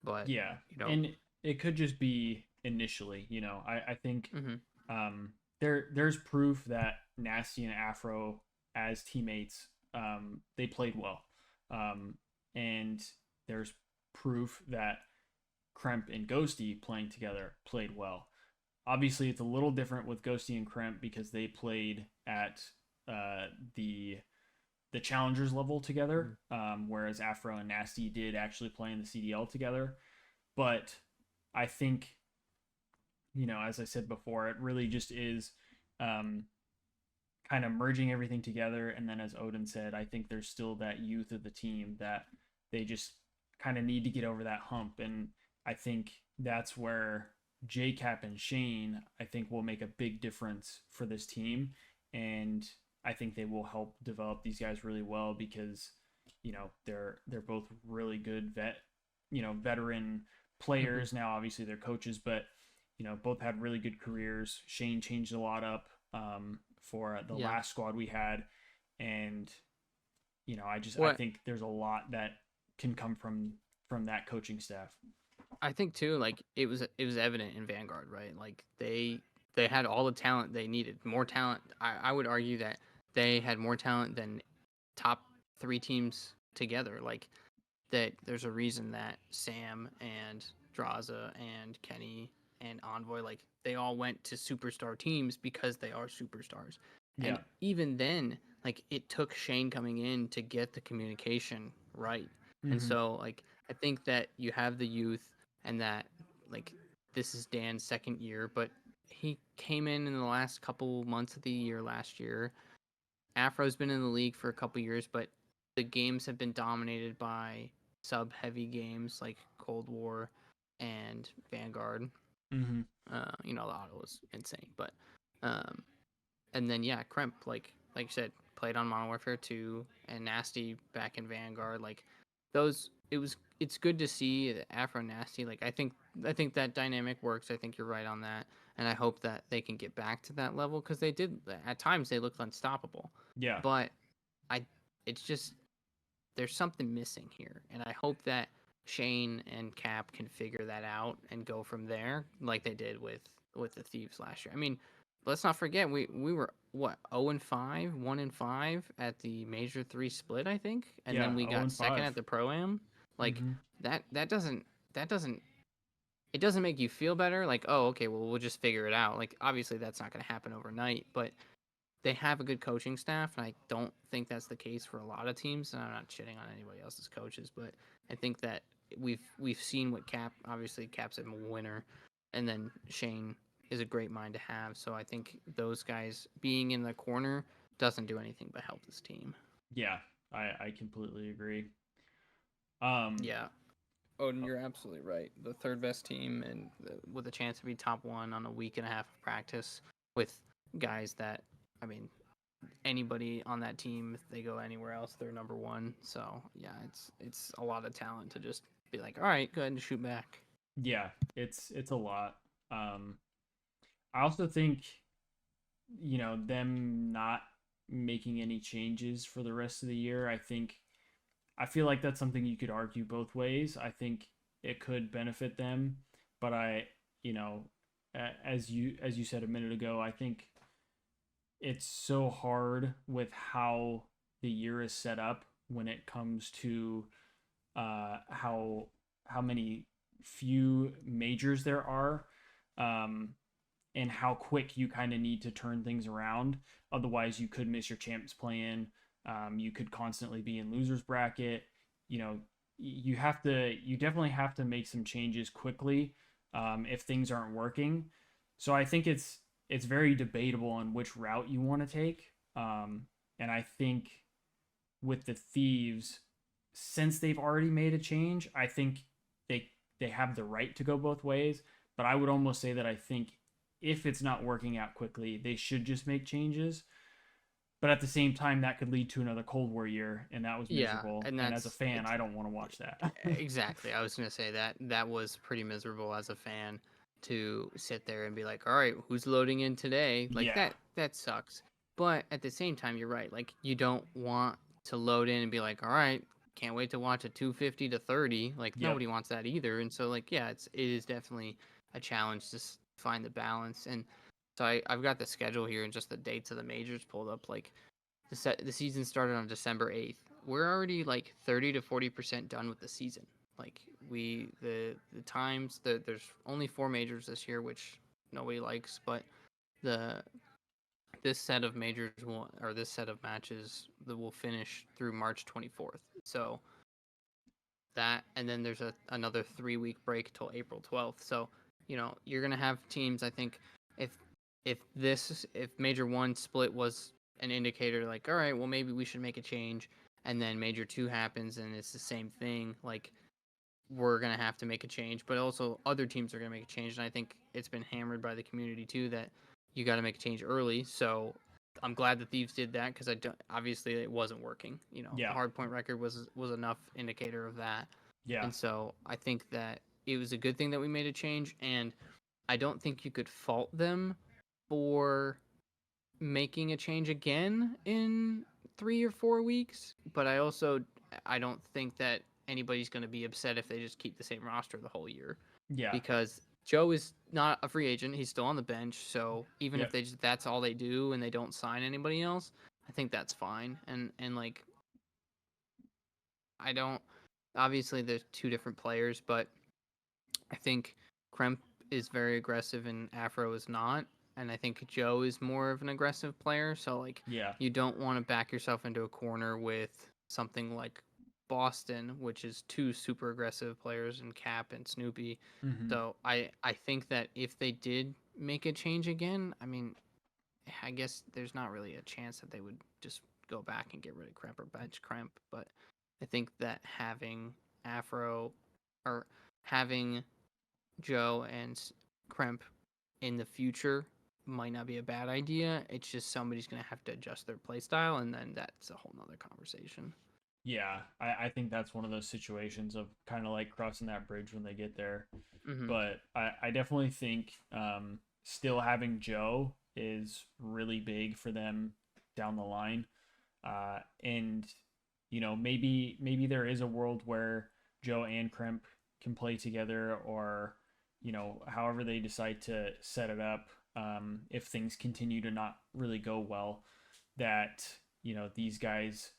But Yeah. you know And it could just be initially, I think mm-hmm. there's proof that Nasty and Afro as teammates, they played well. And there's proof that Kremp and Ghosty playing together played well. Obviously, it's a little different with Ghosty and Kremp because they played at uh, the the challengers level together, whereas Afro and Nasty did actually play in the CDL together. But I think, as I said before, it really just is um, kind of merging everything together. And then, as Odin said, I think there's still that youth of the team that they just kind of need to get over that hump. And I think that's where JCap and Shane, I think, will make a big difference for this team. And I think they will help develop these guys really well because, they're both really good veteran Mm-hmm. players. Now, obviously, they're coaches, but both had really good careers. Shane changed a lot up for the Yeah. last squad we had, and I What think there's a lot that can come from that coaching staff. I think too, like it was evident in Vanguard, right? Like they had all the talent they needed, more talent. I would argue that they had more talent than top three teams together. Like that there's a reason that Sam and Draza and Kenny and Envoy, like they all went to superstar teams because they are superstars. Yeah. And even then, like it took Shane coming in to get the communication right. And Mm-hmm. so like I think that you have the youth and that like this is Dan's second year, but he came in the last couple months of the year last year. Afro's been in the league for a couple years, but the games have been dominated by sub heavy games like Cold War and Vanguard. Mm-hmm. The auto was insane, but um, and then yeah, Kremp like you said played on Modern Warfare 2 and Nasty back in Vanguard. Like those, it's good to see Afro Nasty. Like I think that dynamic works. I think you're right on that, and I hope that they can get back to that level because they did at times they looked unstoppable, Yeah. but I it's just there's something missing here, and I hope that Shane and Cap can figure that out and go from there, like they did with the Thieves last year. I mean, let's not forget we were what 0-5, 1-5 at the Major 3 split, I think, and Yeah. then we Oh got and second 5. at the Pro Am. Like Mm-hmm. that doesn't it doesn't make you feel better. Like oh okay, well we'll just figure it out. Like obviously that's not going to happen overnight, but they have a good coaching staff, and I don't think that's the case for a lot of teams. And I'm not shitting on anybody else's coaches, but I think that we've seen what obviously Cap's a winner, and then Shane is a great mind to have. So I think those guys being in the corner doesn't do anything but help this team. Yeah. I completely agree. Um. Yeah. Odin, you're absolutely right. The third best team, and with a chance to be top one on a week and a half of practice with guys that, I mean, anybody on that team, if they go anywhere else, they're number one. So yeah, it's a lot of talent to just be like, all right, go ahead and shoot back. Yeah. It's a lot. Um. I also think them not making any changes for the rest of the year. I think I feel like that's something you could argue both ways. I think it could benefit them, but you know, as you said a minute ago, I think it's so hard with how the year is set up when it comes to how many few majors there are, um, and how quick you kind of need to turn things around. Otherwise, you could miss your champs play-in. You could constantly be in losers bracket. You know, you definitely have to make some changes quickly if things aren't working. So I think it's very debatable on which route you want to take. And I think with the Thieves, since they've already made a change, I think they they have the right to go both ways. But I would almost say that I think if it's not working out quickly, they should just make changes. But at the same time, that could lead to another Cold War year, and that was Yeah, miserable. and And as a that's fan, I don't want to watch that. exactly. I was gonna say that that was pretty miserable as a fan to sit there and be like, all right, who's loading in today? Like Yeah, that sucks. But at the same time, you're right. Like you don't want to load in and be like, all right, can't wait to watch a 250 to 30. Like yep, nobody wants that either. And so like yeah, it is definitely a challenge to find the balance. And so I've got the schedule here and just the dates of the majors pulled up. Like the season started on December 8th. We're already like 30 to 40% done with the season. Like the times there's only 4 majors this year, which nobody likes, but the this set of majors will or this set of matches that will finish through March 24th. So that and then there's another 3 week break till April 12th. So you're gonna have teams. I think if if major one split was an indicator, like all right, well maybe we should make a change, and then major two happens and it's the same thing, like we're gonna have to make a change. But also other teams are gonna make a change, and I think it's been hammered by the community too that you got to make a change early. So I'm glad the Thieves did that because I don't, obviously it wasn't working. The yeah, hard point record was enough indicator of that, yeah, and so I think that it was a good thing that we made a change, and I don't think you could fault them for making a change again in 3 or 4 weeks. But I don't think that anybody's going to be upset if they just keep the same roster the whole year, yeah, because Joe is not a free agent. He's still on the bench. So even if yep, that's all they do and they don't sign anybody else, I think that's fine. And like I don't obviously there's two different players, but I think Kremp is very aggressive and Afro is not. And I think Joe is more of an aggressive player. So like yeah, you don't want to back yourself into a corner with something like Boston, which is two super aggressive players in Cap and Snoopy. mm-hmm. So I think that if they did make a change again, I mean, I guess there's not really a chance that they would just go back and get rid of Kremp or bench Kremp. But I think that having Afro or having Joe and Kremp in the future might not be a bad idea. It's just somebody's going to have to adjust their play style, and then that's a whole nother conversation. Yeah. I think that's one of those situations of kind of like crossing that bridge when they get there. Hmm. But I definitely think still having Joe is really big for them down the line. And maybe there is a world where Joe and Kremp can play together, or however they decide to set it up. If things continue to not really go well, that these guys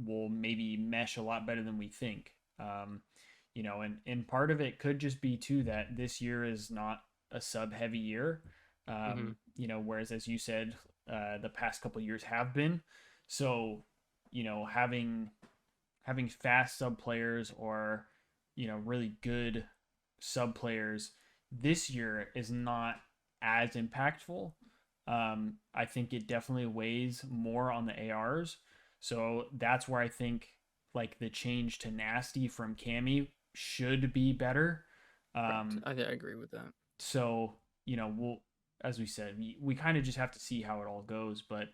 will maybe mesh a lot better than we think. And part of it could just be too that this year is not a sub heavy year. Hmm. Whereas as you said, the past couple years have been. So, having fast sub players, or really good sub players this year is not as impactful. I think it definitely weighs more on the ARs. So that's where I think like the change to Nasty from Cammy should be better. Correct. Um, I agree with that. so we'll, as we said, we kind of just have to see how it all goes. But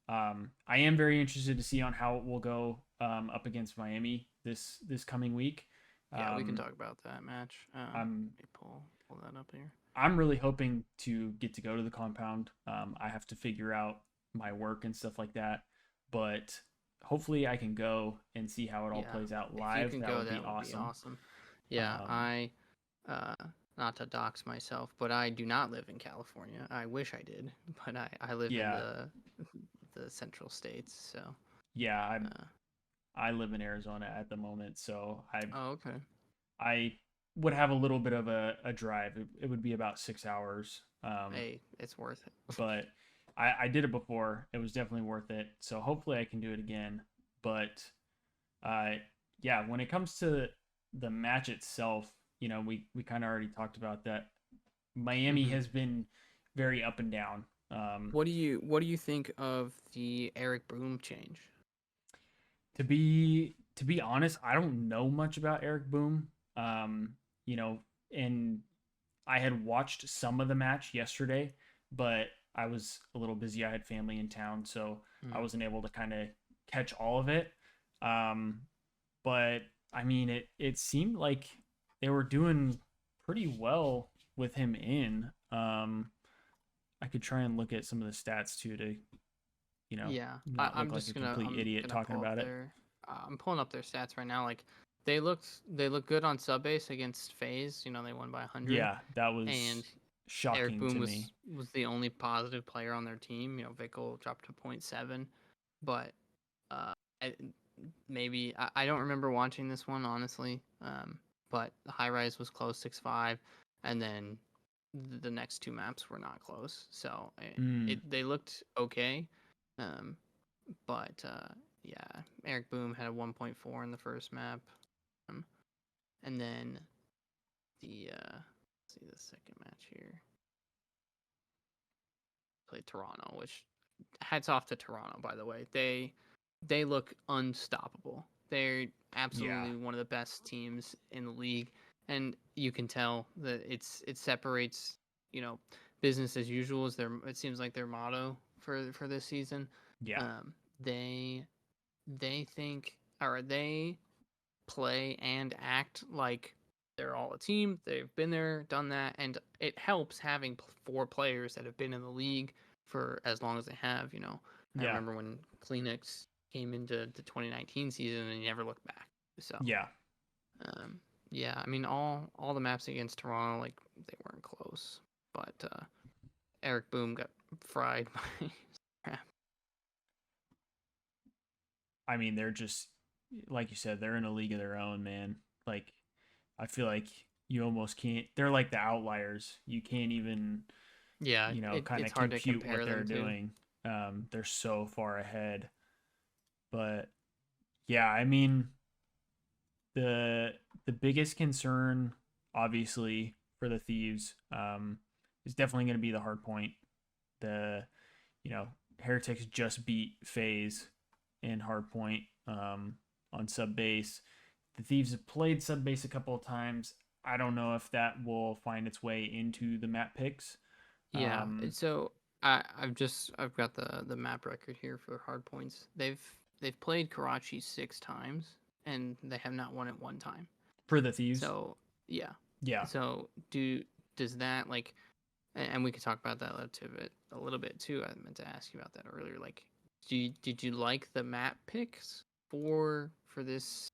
I am very interested to see on how it will go up against Miami this coming week. Yeah, we can Um, talk about that match. I'm Let me pull that up here. I'm really hoping to get to go to the compound. I have to figure out my work and stuff like that, but hopefully I can go and see how it all Yeah, plays out if you live. can That go, would be that would be awesome. awesome. Yeah, Um, uh, not to dox myself, but I do not live in California. I wish I did, but I live in yeah, the central states. So, yeah. uh, I live in Arizona at the moment, so oh, okay. I would have a little bit of a drive. It would be about 6 hours. Hey, it's worth it. But I did it before. It was definitely worth it. So hopefully I can do it again. But uh, yeah, when it comes to the match itself, we kind of already talked about that. Miami hmm has been very up and down. What do you think of the Eric Boom change? To be honest, I don't know much about Eric Boom. Um, you know, and I had watched some of the match yesterday, but I was a little busy. I had family in town, so I Mm. wasn't able to kind of catch all of it. Um, but I mean, it seemed like they were doing pretty well with him in. I could try and look at some of the stats too to Yeah, not look I'm like a just gonna complete I'm idiot gonna talking pull up about it. their. I'm pulling up their stats right now. Like they look good on sub base against FaZe. They won by 100, Yeah, that and was Eric shocking Boom to was me. was the only positive player on their team. Vickle dropped to point 0.7, but uh, I, maybe I don't remember watching this one honestly. But the high rise was close 6-5, and then the next two maps were not close. So Mm, they looked okay. Um, but yeah, Eric Boom had a 1.4 in the first map, um, and then the let's see the second match here. Played Toronto, which hats off to Toronto, by the way. They look unstoppable. They're yeah, absolutely one of the best teams in the league, and you can tell that it separates you know business as usual is their it seems like their motto for this season. yeah, Um, they think or they play and act like they're all a team. They've been there, done that, and it helps having four players that have been in the league for as long as they have. I yeah, remember when Kleenex came into the 2019 season and he never looked back. So, yeah. um, yeah, I mean, all the maps against Toronto, like they weren't close, but Eric Boom got fried by crap. I mean, they're just like you said, they're in a league of their own, man. Like I feel like you almost can't. They're like the outliers. You can't even, Yeah, kind it's of hard to compute what compare they're them to. doing. They're so far ahead. But yeah, I mean, the the biggest concern, obviously, for the Thieves, is definitely going to be the hard point. The you know Heretics just beat FaZe in hardpoint, on sub base. The Thieves have played sub base a couple of times. I don't know if that will find its way into the map picks. Yeah, Um, so I've got the map record here for hard points. They've played Karachi 6 times and they have not won it one time. for the Thieves, So yeah, yeah. so does that like and we could talk about that a little bit too. I meant to ask you about that earlier. Like, did you like the map picks for this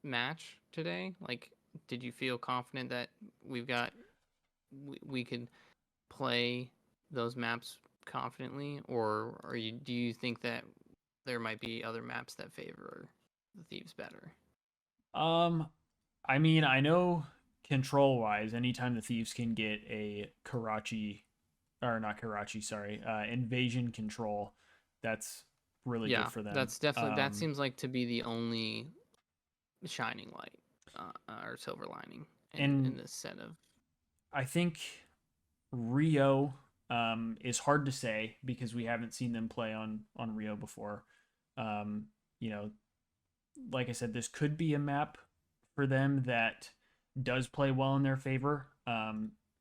match today? Like, did you feel confident that we could play those maps confidently, or do you think that there might be other maps that favor the Thieves better? Um, I mean, I know control wise, anytime the Thieves can get a Karachi, or not Karachi, sorry, invasion control, that's really good Yeah, for them. that's definitely that seems like to be the only shining light or silver lining in And this set of. I think Rio, is hard to say because we haven't seen them play on Rio before. Um, you know, like I said, this could be a map for them that does play well in their favor.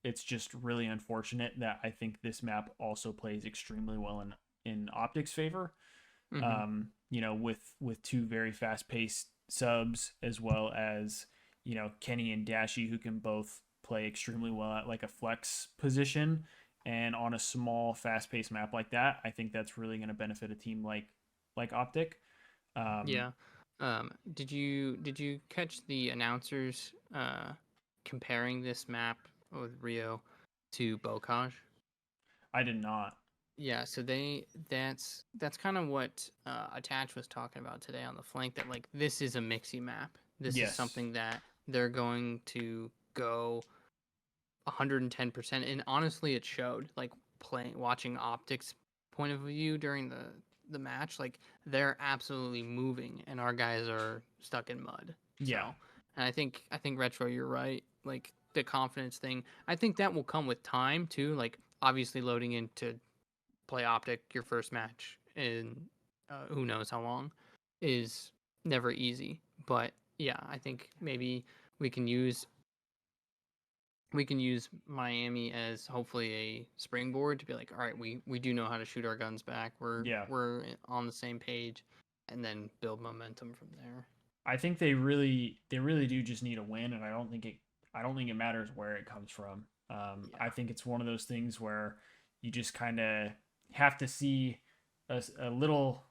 It's just really unfortunate that I think this map also plays extremely well in OpTic's favor. Mm-hmm. With two very fast paced subs as well as Kenny and Dashy who can both play extremely well at like a flex position and on a small fast paced map like that. I think that's really going to benefit a team like OpTic. Um, Yeah. Did you catch the announcers comparing this map with Rio to Bocage? I did not. Yeah, so that's kind of what Attach was talking about today on the flank, that like this is a mixy map. This is Yes. something that they're going to go 110%, and honestly it showed, like playing watching OpTic's point of view during the match, like they're absolutely moving and our guys are stuck in mud. Yeah. So, and I think Retro, you're right, like the confidence thing, I think that will come with time too, like obviously loading into play OpTic your first match in who knows how long is never easy. But yeah, I think maybe we can use we can use Miami as hopefully a springboard to be like, all right, we do know how to shoot our guns back. We're Yeah. we're on the same page, and then build momentum from there. I think they really do just need a win, and I don't think it matters where it comes from. I Yeah. think it's one of those things where you just kind of have to see a little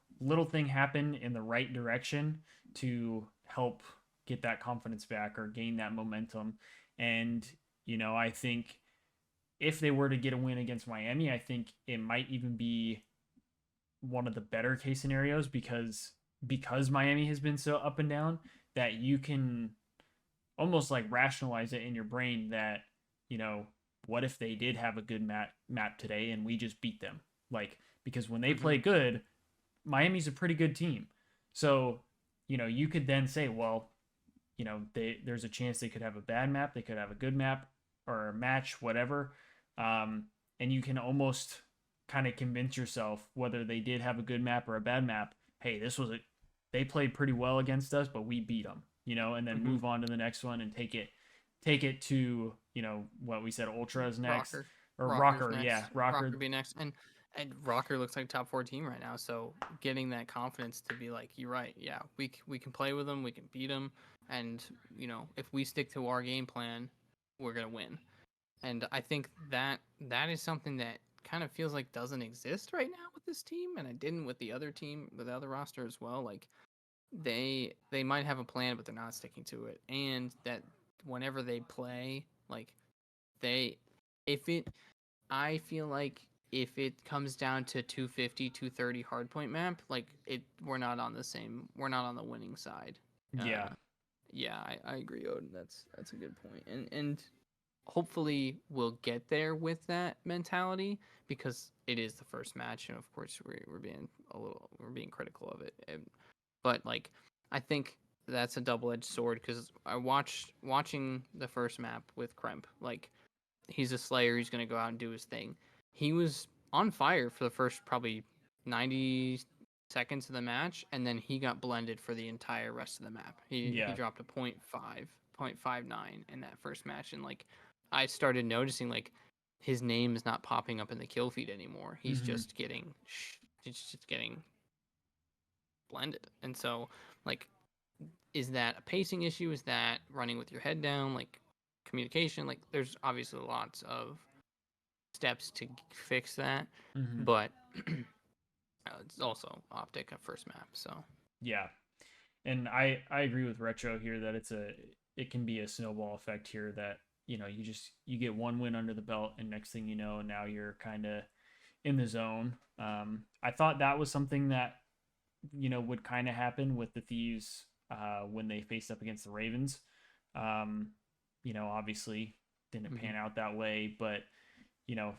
thing happen in the right direction to help get that confidence back or gain that momentum. And I think if they were to get a win against Miami, I think it might even be one of the better case scenarios because Miami has been so up and down that you can almost like rationalize it in your brain that you know what if they did have a good map today and we just beat them, like, because when they Mm-hmm. play good, Miami's a pretty good team. So you could then say, well, there's a chance they could have a bad map, they could have a good map or a match, whatever. um, and you can almost kind of convince yourself whether they did have a good map or a bad map. Hey, they played pretty well against us, but we beat them. And then Mm-hmm. move on to the next one and take it to what we said, Ultras next, Rocker. or Rocker's Rocker. Yeah, next. Rocker. Rocker be next. And Rocker looks like top 4 team right now. So getting that confidence to be like, you're right. Yeah, we can play with them. We can beat them. And if we stick to our game plan, we're gonna win. And I think that is something that kind of feels like doesn't exist right now with this team, and it didn't with the other team, with the other roster as well. Like they might have a plan, but they're not sticking to it. And that whenever they play, like they if it I feel like if it comes down to 250, 230 hardpoint map, like we're not on the winning side. Yeah. Yeah, I agree, Odin. That's a good point. And hopefully we'll get there with that mentality, because it is the first match, and of course we're being critical of it. But like I think that's a double-edged sword, because watching the first map with Kremp, like he's a Slayer. He's going to go out and do his thing. He was on fire for the first probably 90 seconds of the match, and then he got blended for the entire rest of the map. He Yeah. dropped a point 0.5, 0.59 in that first match, and like I started noticing like his name is not popping up in the kill feed anymore. Hmm. He's just getting blended, and so like is that a pacing issue? Is that running with your head down? Like communication? Like there's obviously lots of steps to fix that, Hmm. but it's also OpTic at first map. So Yeah. And I agree with Retro here that it can be a snowball effect here, that you get one win under the belt, and next thing you know, now you're kind of in the zone. I thought that was something that would kind of happen with the Thieves when they faced up against the Ravens. Um, obviously didn't mm-hmm. pan out that way, but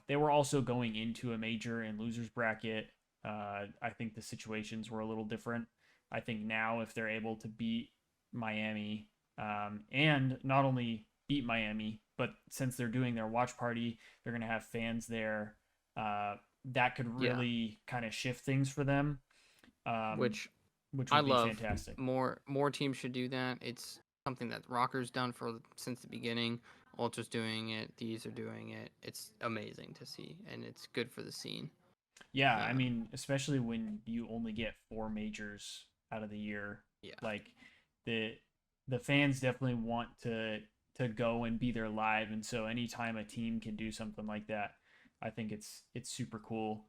they were also going into a major and losers bracket. I think the situations were a little different. I think now if they're able to beat Miami, and not only beat Miami, but since they're doing their watch party, they're going to have fans there. That could Yeah, really kind of shift things for them, um, which which I would be love. fantastic. More teams should do that. It's something that Rocker's done for since the beginning. Ultra's doing it. These are doing it. It's amazing to see, and it's good for the scene. Yeah, I Uh, mean, especially when you only get four majors out of the year, yeah, like the the fans definitely want to go and be there live, and so anytime a team can do something like that, I think it's super cool.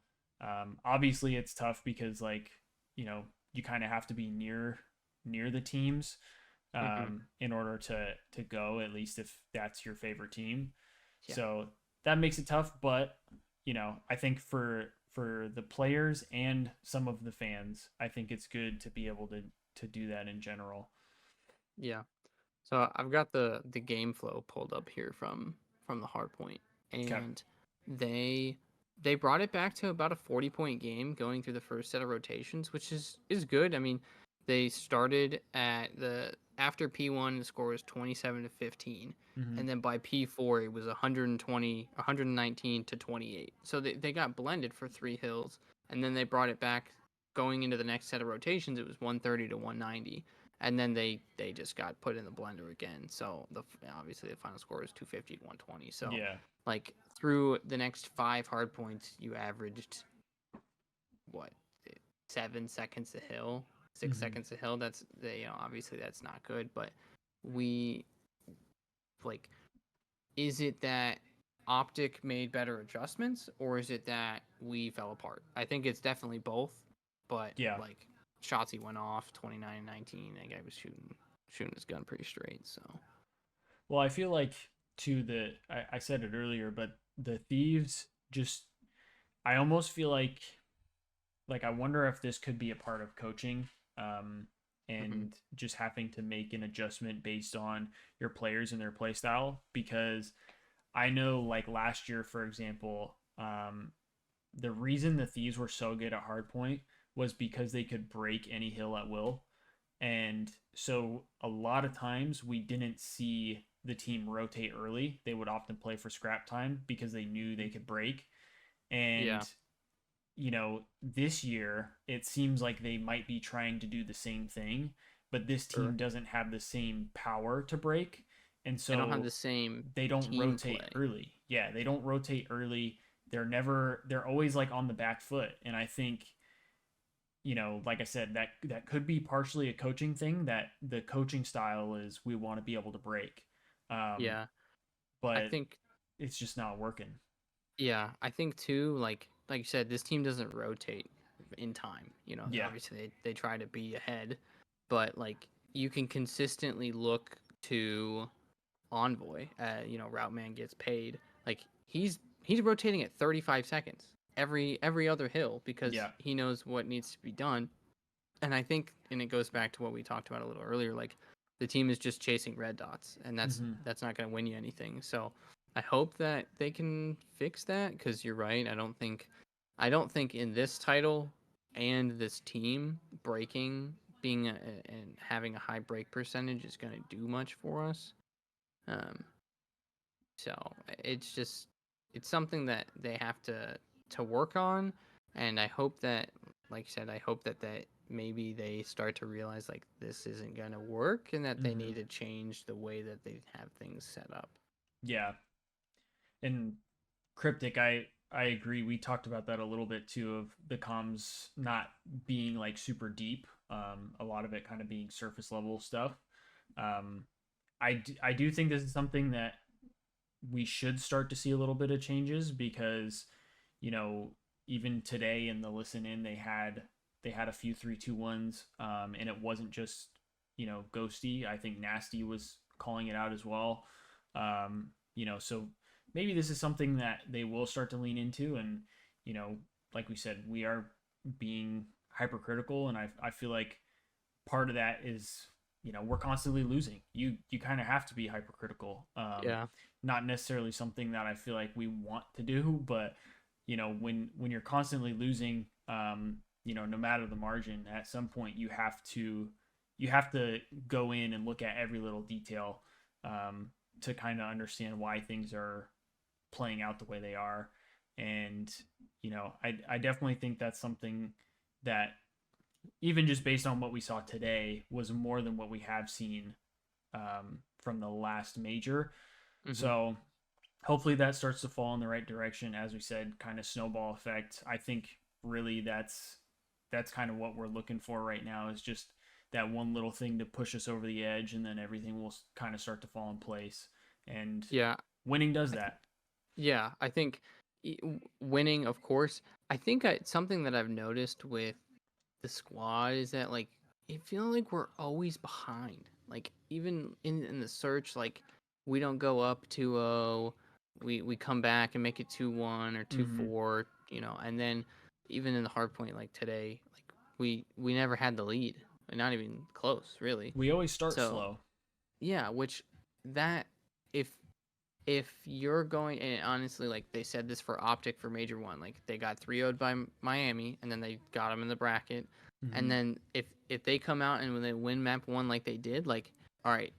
Obviously, it's tough because, like, you know you kind of have to be near the teams Hmm. in order to go, at least if that's your favorite team. Yeah. So that makes it tough, but I think for the players and some of the fans, I think it's good to be able to do that in general. Yeah. So I've got the game flow pulled up here from the hard point, Okay. and they they brought it back to about a 40-point game going through the first set of rotations, which is good. I mean, they started at the after P1 the score was 27-15, Hmm. and then by P4 it was 119 to 28. So they got blended for 3 hills, and then they brought it back going into the next set of rotations. It was 130 to 190, and then they just got put in the blender again. So obviously the final score is 250 to 120. So Yeah. like through the next 5 hard points, you averaged what 7 seconds a hill, six Hmm. seconds a hill. That's obviously that's not good, but we like is it that OpTic made better adjustments, or is it that we fell apart? I think it's definitely both, but Yeah. like Shotzi went off 29-19. That guy was shooting his gun pretty straight. So Well, I feel like too that I said it earlier, but the thieves just I almost feel like I wonder if this could be a part of coaching, hmm and just having to make an adjustment based on your players and their play style. Because I know, like last year, for example, the reason the thieves were so good at hardpoint was because they could break any hill at will. And so a lot of times we didn't see the team rotate early. They would often play for scrap time because they knew they could break. yeah, And this year it seems like they might be trying to do the same thing, but this sure. team doesn't have the same power to break. And They don't have so the same they don't team rotate play. early. Yeah, they don't rotate early. They're always like on the back foot. And I think, like I said, that could be partially a coaching thing, that the coaching style is we want to be able to break. Um, Yeah, I but think it's just not working. yeah, I think too. Like you said, this team doesn't rotate in time. Yeah. Obviously they try to be ahead, but like you can consistently look to Envoy. Route Man gets paid. Like he's rotating at 35 seconds every other hill because Yeah. he knows what needs to be done. And I think, and it goes back to what we talked about a little earlier, like the team is just chasing red dots, and that's Hmm. that's not going to win you anything. So I hope that they can fix that because you're right. I don't think in this title and this team breaking and having a high break percentage is going to do much for us. Um, so it's something that they have to work on, and I hope that, like I said, I hope that maybe they start to realize like this isn't gonna work, and that they Hmm. need to change the way that they have things set up. Yeah. And cryptic, I agree. We talked about that a little bit too, of the comms not being like super deep. A lot of it kind of being surface level stuff. um I do think this is something that we should start to see a little bit of changes, because you know even today in the listen in they had a few 3-2-1s, and it wasn't just ghosty. I think nasty was calling it out as well. So maybe this is something that they will start to lean into. And you know like we said, we are being hypercritical, and I feel like part of that is we're constantly losing. You kind of have to be hypercritical. Yeah, Not necessarily something that I feel like we want to do, but when you're constantly losing, no matter the margin, at some point you have to go in and look at every little detail, to kind of understand why things are playing out the way they are. And I definitely think that's something that, even just based on what we saw today, was more than what we have seen, from the last major. hmm So hopefully that starts to fall in the right direction. As we said, kind of snowball effect. I think really that's kind of what we're looking for right now, is just that one little thing to push us over the edge, and then everything will kind of start to fall in place. And yeah, winning does I th- that. yeah. I think winning, of course. I think something that I've noticed with the squad is that like I feel like we're always behind. Like even in the search, like we don't go up 2-0. We come back and make it 2-1 or two Mm-hmm. four, and then even in the hard point like today, like we never had the lead. Not even close, really. We always start So slow. yeah, which that if you're going, and honestly, like they said this for OpTic for Major One, like they got 3-0'd by Miami, and then they got them in the bracket, and Mm-hmm. then if they come out and when they win Map One like they did, like all right,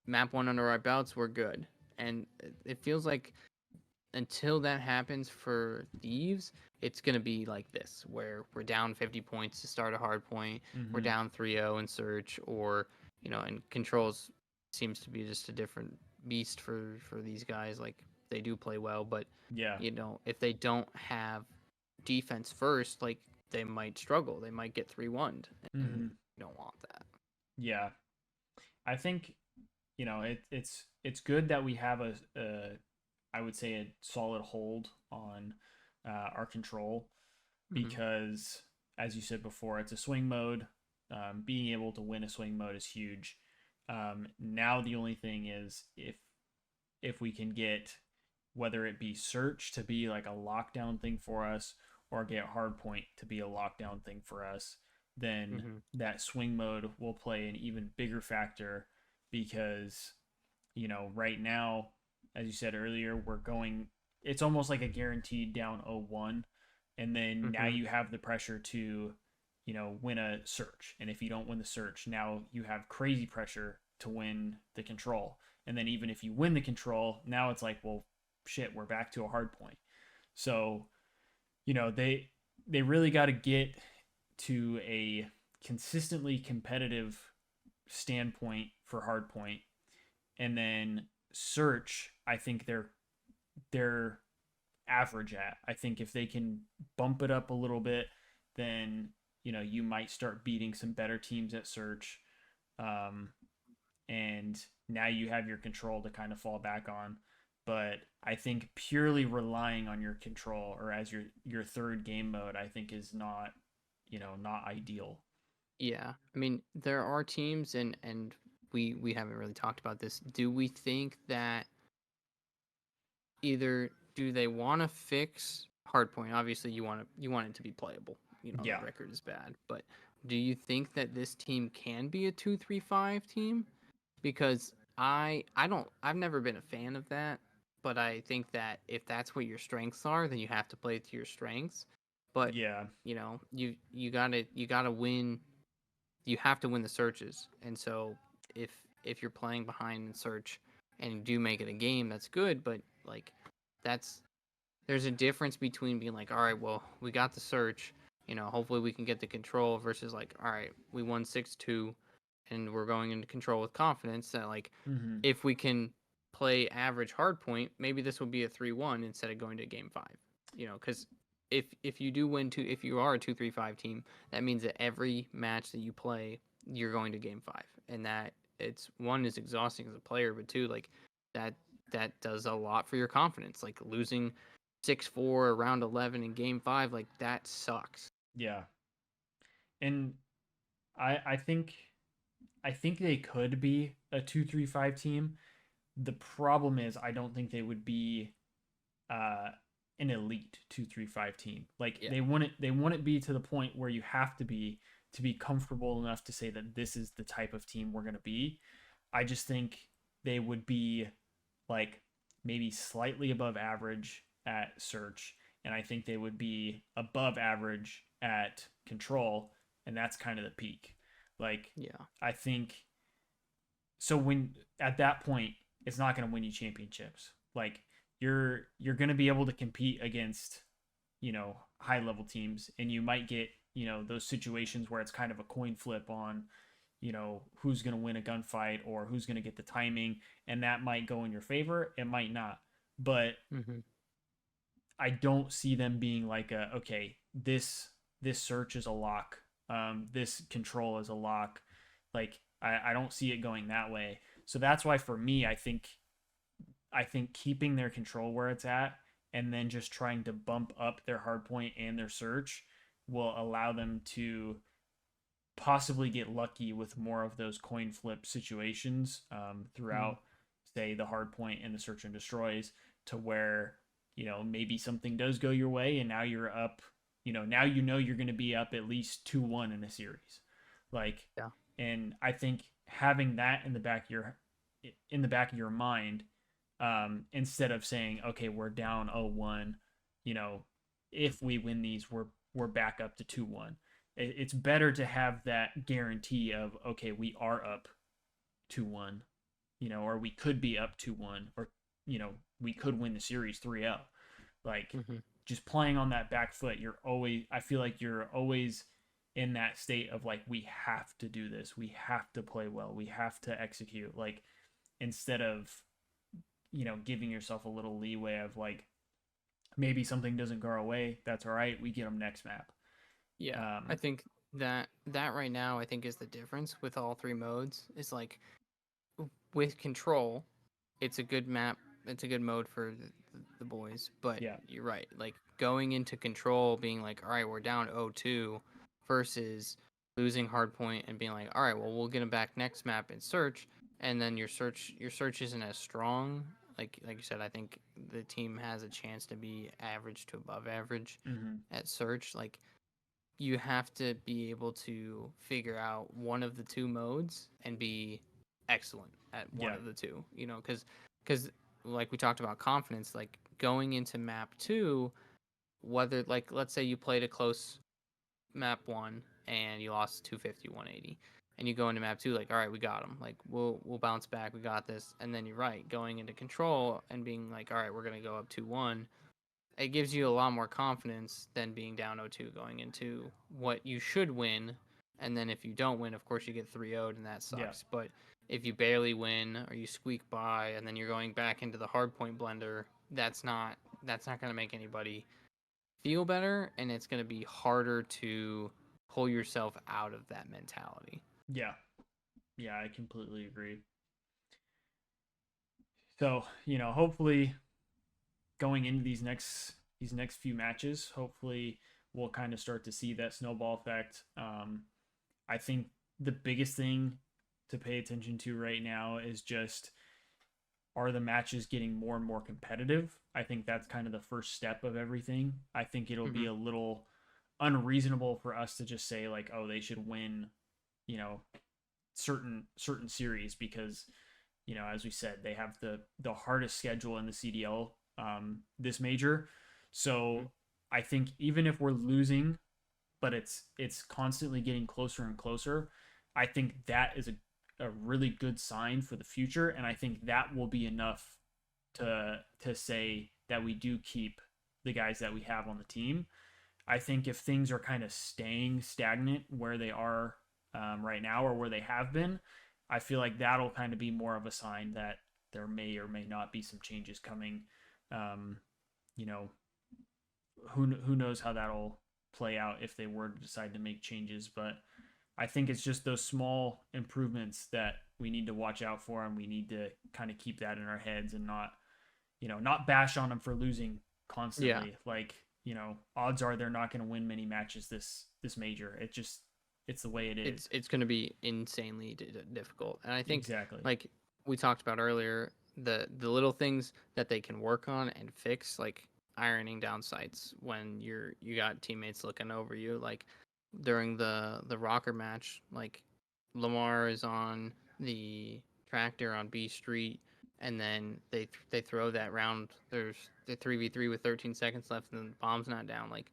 Map One under our belts, we're good, and it feels like until that happens for Thieves, it's going to be like this, where we're down 50 points to start a hard point, we're Mm-hmm. down 3-0 in search, or, and controls seems to be just a different beast for these guys. Like, they do play well, but, Yeah. if they don't have defense first, like, they might struggle. They might get 3-1'd, and Mm-hmm. you don't want that. Yeah. I think it's good that we have a I would say a solid hold on our control Mm-hmm. because, as you said before, it's a swing mode. Being able to win a swing mode is huge. Now the only thing is if we can get whether it be search to be like a lockdown thing for us or get hardpoint to be a lockdown thing for us, then Mm-hmm. that swing mode will play an even bigger factor because right now, as you said earlier, we're going, it's almost like a guaranteed down 0-1. And then now Mm-hmm. you have the pressure to, win a search. And if you don't win the search, now you have crazy pressure to win the control. And then even if you win the control, now it's like, well, shit, we're back to a hard point. So, they really got to get to a consistently competitive standpoint for hardpoint, and then search. I think they're average at. I think if they can bump it up a little bit, then you might start beating some better teams at search, um, and now you have your control to kind of fall back on. But I think purely relying on your control or as your third game mode, I think is not not ideal. Yeah, I mean, there are teams, and we haven't really talked about this. Do we think that either do they want to fix hardpoint? Obviously, you want it to be playable. The Yeah, record is bad, but do you think that this team can be a 2-3-5 team? Because I've never been a fan of that, but I think that if that's what your strengths are, then you have to play to your strengths. But yeah, you gotta win, you have to win the searches. And so if you're playing behind in search and you do make it a game, that's good. But like that's there's a difference between being like, all right, well, we got the search, hopefully we can get the control versus like, all right, we won 6-2 and we're going into control with confidence that like mm-hmm. if we can play average hard point, maybe this will be a 3-1 instead of going to game 5. Cuz if you do win if you are a 2-3-5 team, that means that every match that you play, you're going to game 5. And that it's one is exhausting as a player, but two like that that does a lot for your confidence. Like losing 6-4 around 11 in game 5, like that sucks. Yeah, and I think they could be a 2-3-5 team. The problem is I don't think they would be uh, an elite 2-3-5 team. Like Yeah. they wouldn't be to the point where you have to be comfortable enough to say that this is the type of team we're going to be. I just think they would be like maybe slightly above average at search, and I think they would be above average at control, and that's kind of the peak. Like Yeah. I think so when at that point it's not going to win you championships. Like you're going to be able to compete against high level teams, and you might get those situations where it's kind of a coin flip on who's going to win a gunfight or who's going to get the timing, and that might go in your favor, it might not. But Mhm. I don't see them being like okay, this search is a lock, this control is a lock. Like I don't see it going that way. So that's why for me, I think keeping their control where it's at and then just trying to bump up their hard point and their search will allow them to possibly get lucky with more of those coin flip situations Mhm. throughout, say, the hard point and the search and destroys, to where maybe something does go your way, and now you're up. Now you're going to be up at least 2-1 in a series, like, Yeah. and I think having that in the back of your mind, instead of saying, okay, we're down 0-1, you know, if we win these, we're back up to 2-1. It's better to have that guarantee of, okay, we are up 2-1, or we could be up 2-1, or we could win the series 3-0. Like, Mhm. just playing on that back foot, I feel like you're always in that state of, like, we have to do this, we have to play well, we have to execute, like, instead of giving yourself a little leeway of, like, maybe something doesn't go our way, that's all right, we get them next map. Yeah, I um think that right now I think is the difference with all three modes. Is like with control, it's a good map. It's a good mode for the boys. But yeah. you're right. Like going into control, being like, all right, we're down 0-2, versus losing hardpoint and being like, all right, well, we'll get them back next map and search, and then your search isn't as strong. Like you said, I think the team has a chance to be average to above average Mm-hmm. at search. Like you have to be able to figure out one of the two modes and be excellent at one Yeah. of the two, because like we talked about confidence, like going into map 2, whether like let's say you played a close map 1 and you lost 250 180, and you go into map 2 like, all right, we got them, like we'll bounce back, we got this. And then you're right, going into control and being like, all right, we're going to go up 2-1, it gives you a lot more confidence than being down 0-2 going into what you should win. And then if you don't win, of course you get 3-0'd and that Yeah. sucks. But if you barely win or you squeak by and then you're going back into the hardpoint blender, that's not going to make anybody feel better, and it's going to be harder to pull yourself out of that mentality. Yeah. Yeah, I completely agree. So, hopefully going into these next few matches, hopefully we'll kind of start to see that snowball effect. I think the biggest thing to pay attention to right now is just, are the matches getting more and more competitive? I think that's kind of the first step of everything. I think it'll be Mm-hmm. a little unreasonable for us to just say, like, oh, they should win, you know, certain series, because as we said, they have the hardest schedule in the CDL, this major. So I think even if we're losing, but it's constantly getting closer and closer, I think that is a really good sign for the future, and I think that will be enough to say that we do keep the guys that we have on the team. I think if things are kind of staying stagnant where they are, right now, or where they have been, I feel like that'll kind of be more of a sign that there may or may not be some changes coming. Um, you know, who knows how that'll play out if they were to decide to make changes, but I think it's just those small improvements that we need to watch out for, and we need to kind of keep that in our heads, and not bash on them for losing Yeah. constantly. Like, odds are they're not going to win many matches this major. It's the way it is. It's going to be insanely difficult. And I think, Exactly. like we talked about earlier, the little things that they can work on and fix, like ironing down sites when you got teammates looking over you, like during the rocker match, like Lamar is on the tractor on B Street, and then they throw that round. There's the 3v3 with 13 seconds left, and the bomb's not down. Like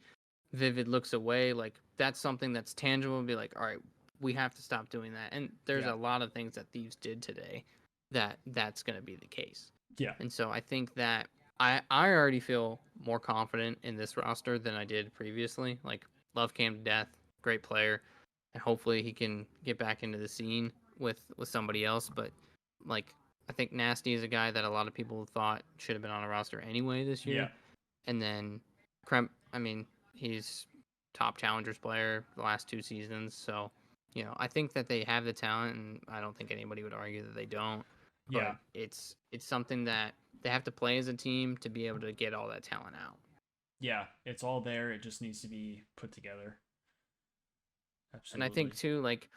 Vivid looks away, like that's something that's tangible, and be like, all right, we have to stop doing that. And there's Yeah. a lot of things that Thieves did today that's going to be the case. Yeah. And so I think that I already feel more confident in this roster than I did previously. Like love Cam to death, great player, and hopefully he can get back into the scene with somebody else. But like I think Nasty is a guy that a lot of people thought should have been on a roster anyway this Yeah. year. And then Kremp, I mean, he's top challengers player the last 2 seasons. So, I think that they have the talent, and I don't think anybody would argue that they don't. But Yeah. it's something that they have to play as a team to be able to get all that talent out. Yeah. It's all there. It just needs to be put together. And I think Absolutely. too, like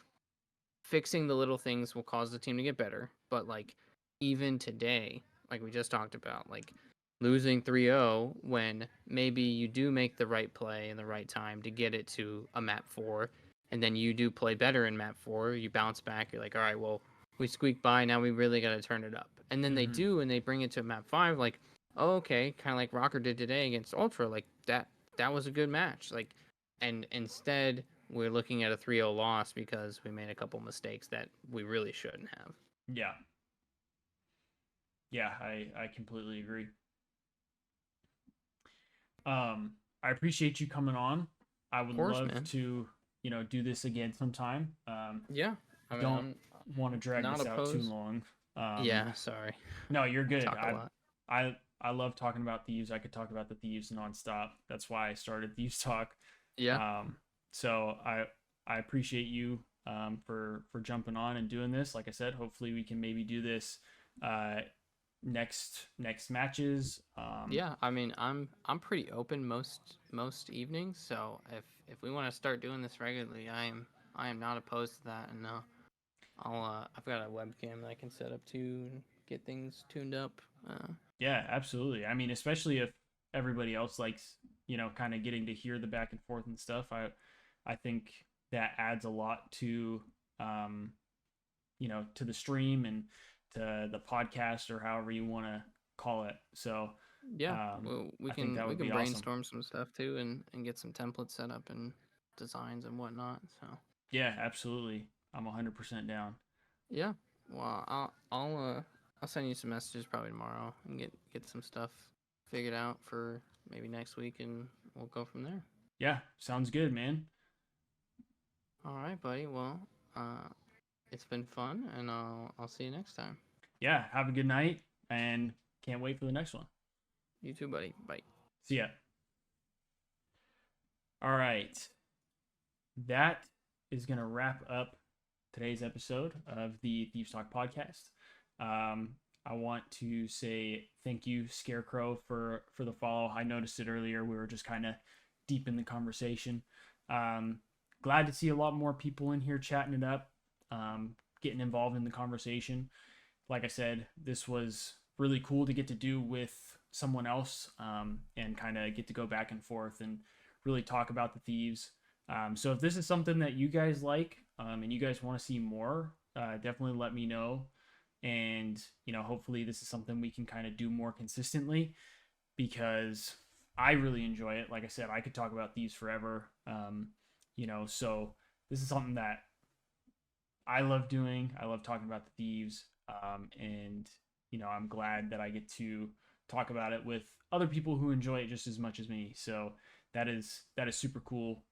fixing the little things will cause the team to get better. But like even today, like we just talked about, like losing 3-0 when maybe you do make the right play in the right time to get it to a map 4 and then you do play better in map 4, you bounce back, you're like, all right, well, we squeaked by, now we really got to turn it up. And then they Mm-hmm. do and they bring it to map 5 like, oh, okay, kind of like Rocker did today against Ultra, like that was a good match. Like, and instead we're looking at a 3-0 loss because we made a couple mistakes that we really shouldn't have. Yeah. Yeah, I completely agree. I appreciate you coming on. I Of would course, love man. to, do this again sometime. Yeah. I mean, Don't I'm want to drag not this out too opposed. long. Yeah, sorry. No, you're good. Talk a lot. I love talking about thieves. I could talk about the thieves nonstop. That's why I started Thieves Talk. Yeah. Um, so I appreciate you for jumping on and doing this. Like I said, hopefully we can maybe do this uh, next matches. Yeah, I mean, I'm pretty open most evenings, so if we want to start doing this regularly, I am not opposed to that, and I've got a webcam that I can set up too and get things tuned up. Yeah, absolutely. I mean, especially if everybody else likes, kind of getting to hear the back and forth and stuff. I think that adds a lot to, um, to the stream and to the podcast or however you want to call it. So, Yeah, well, we I think can that we would can be awesome. brainstorm some stuff too and get some templates set up and designs and whatnot. So Yeah, absolutely. I'm 100% down. yeah, well, I'll send you some messages probably tomorrow and get some stuff figured out for maybe next week, and we'll go from there. Yeah, sounds good, man. All right, buddy. Well, uh, it's been fun, and I'll see you next time. Yeah, have a good night and can't wait for the next one. You too, buddy. Bye. See ya. All right. That is going to wrap up today's episode of the Thieves Talk podcast. Um, I want to say thank you, Scarecrow, for the follow. I noticed it earlier. We were just kind of deep in the conversation. Um, Glad to see a lot more people in here chatting it up, getting involved in the conversation. Like I said, this was really cool to get to do with someone else, and kind of get to go back and forth and really talk about the thieves. So if this is something that you guys like, and you guys want to see more, definitely let me know. And hopefully this is something we can kind of do more consistently because I really enjoy it. Like I said, I could talk about these forever. So this is something that I love doing. I love talking about the thieves, and I'm glad that I get to talk about it with other people who enjoy it just as much as me. So that is super cool.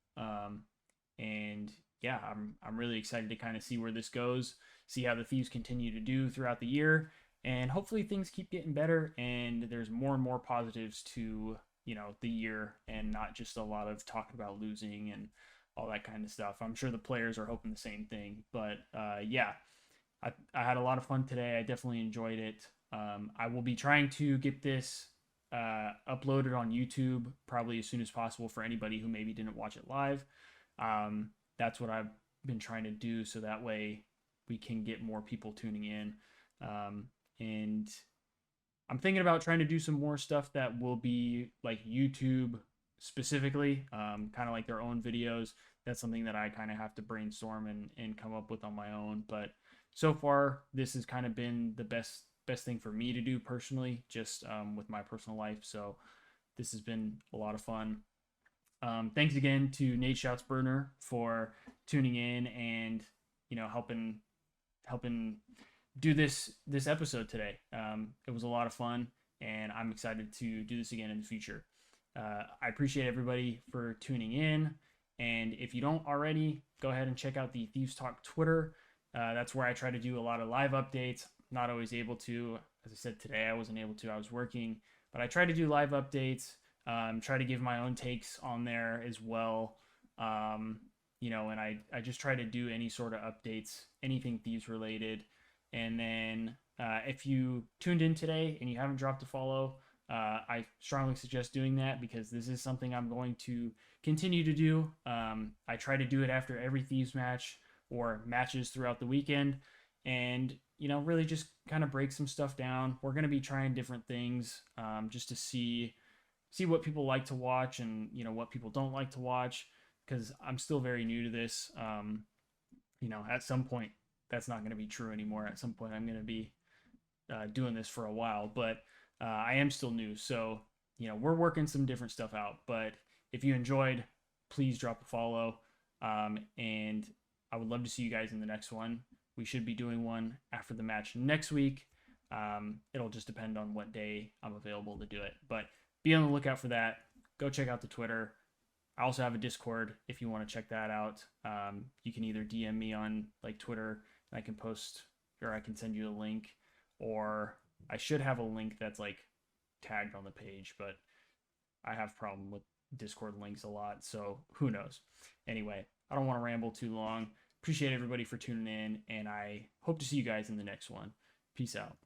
And yeah, I'm really excited to kind of see where this goes, see how the thieves continue to do throughout the year, and hopefully things keep getting better and there's more and more positives to the year and not just a lot of talking about losing and all that kind of stuff. I'm sure the players are hoping the same thing, but yeah, I had a lot of fun today. I definitely enjoyed it. I will be trying to get this uploaded on YouTube probably as soon as possible for anybody who maybe didn't watch it live. That's what I've been trying to do so that way we can get more people tuning in. And I'm thinking about trying to do some more stuff that will be like YouTube specifically, kind of like their own videos. That's something that I kind of have to brainstorm and come up with on my own. But so far, this has kind of been the best thing for me to do personally, just with my personal life. So this has been a lot of fun. Thanks again to Nadeshotsburner for tuning in and helping do this episode today. It was a lot of fun, and I'm excited to do this again in the future. I appreciate everybody for tuning in, and if you don't already, go ahead and check out the Thieves Talk Twitter. That's where I try to do a lot of live updates. Not always able to, as I said today, I wasn't able to. I was working, but I try to do live updates. Try to give my own takes on there as well. And I just try to do any sort of updates, anything Thieves related. And then if you tuned in today and you haven't dropped a follow, I strongly suggest doing that because this is something I'm going to continue to do. I try to do it after every Thieves match or matches throughout the weekend, and really just kind of break some stuff down. We're going to be trying different things just to see what people like to watch and what people don't like to watch because I'm still very new to this. At some point that's not going to be true anymore. At some point I'm going to be doing this for a while, but I am still new. So, we're working some different stuff out. But if you enjoyed, please drop a follow. And I would love to see you guys in the next one. We should be doing one after the match next week. It'll just depend on what day I'm available to do it. But be on the lookout for that. Go check out the Twitter. I also have a Discord if you want to check that out. You can either DM me on like Twitter and I can post or I can send you a link, or I should have a link that's like tagged on the page, but I have a problem with Discord links a lot, so who knows. Anyway, I don't want to ramble too long. Appreciate everybody for tuning in, and I hope to see you guys in the next one. Peace out.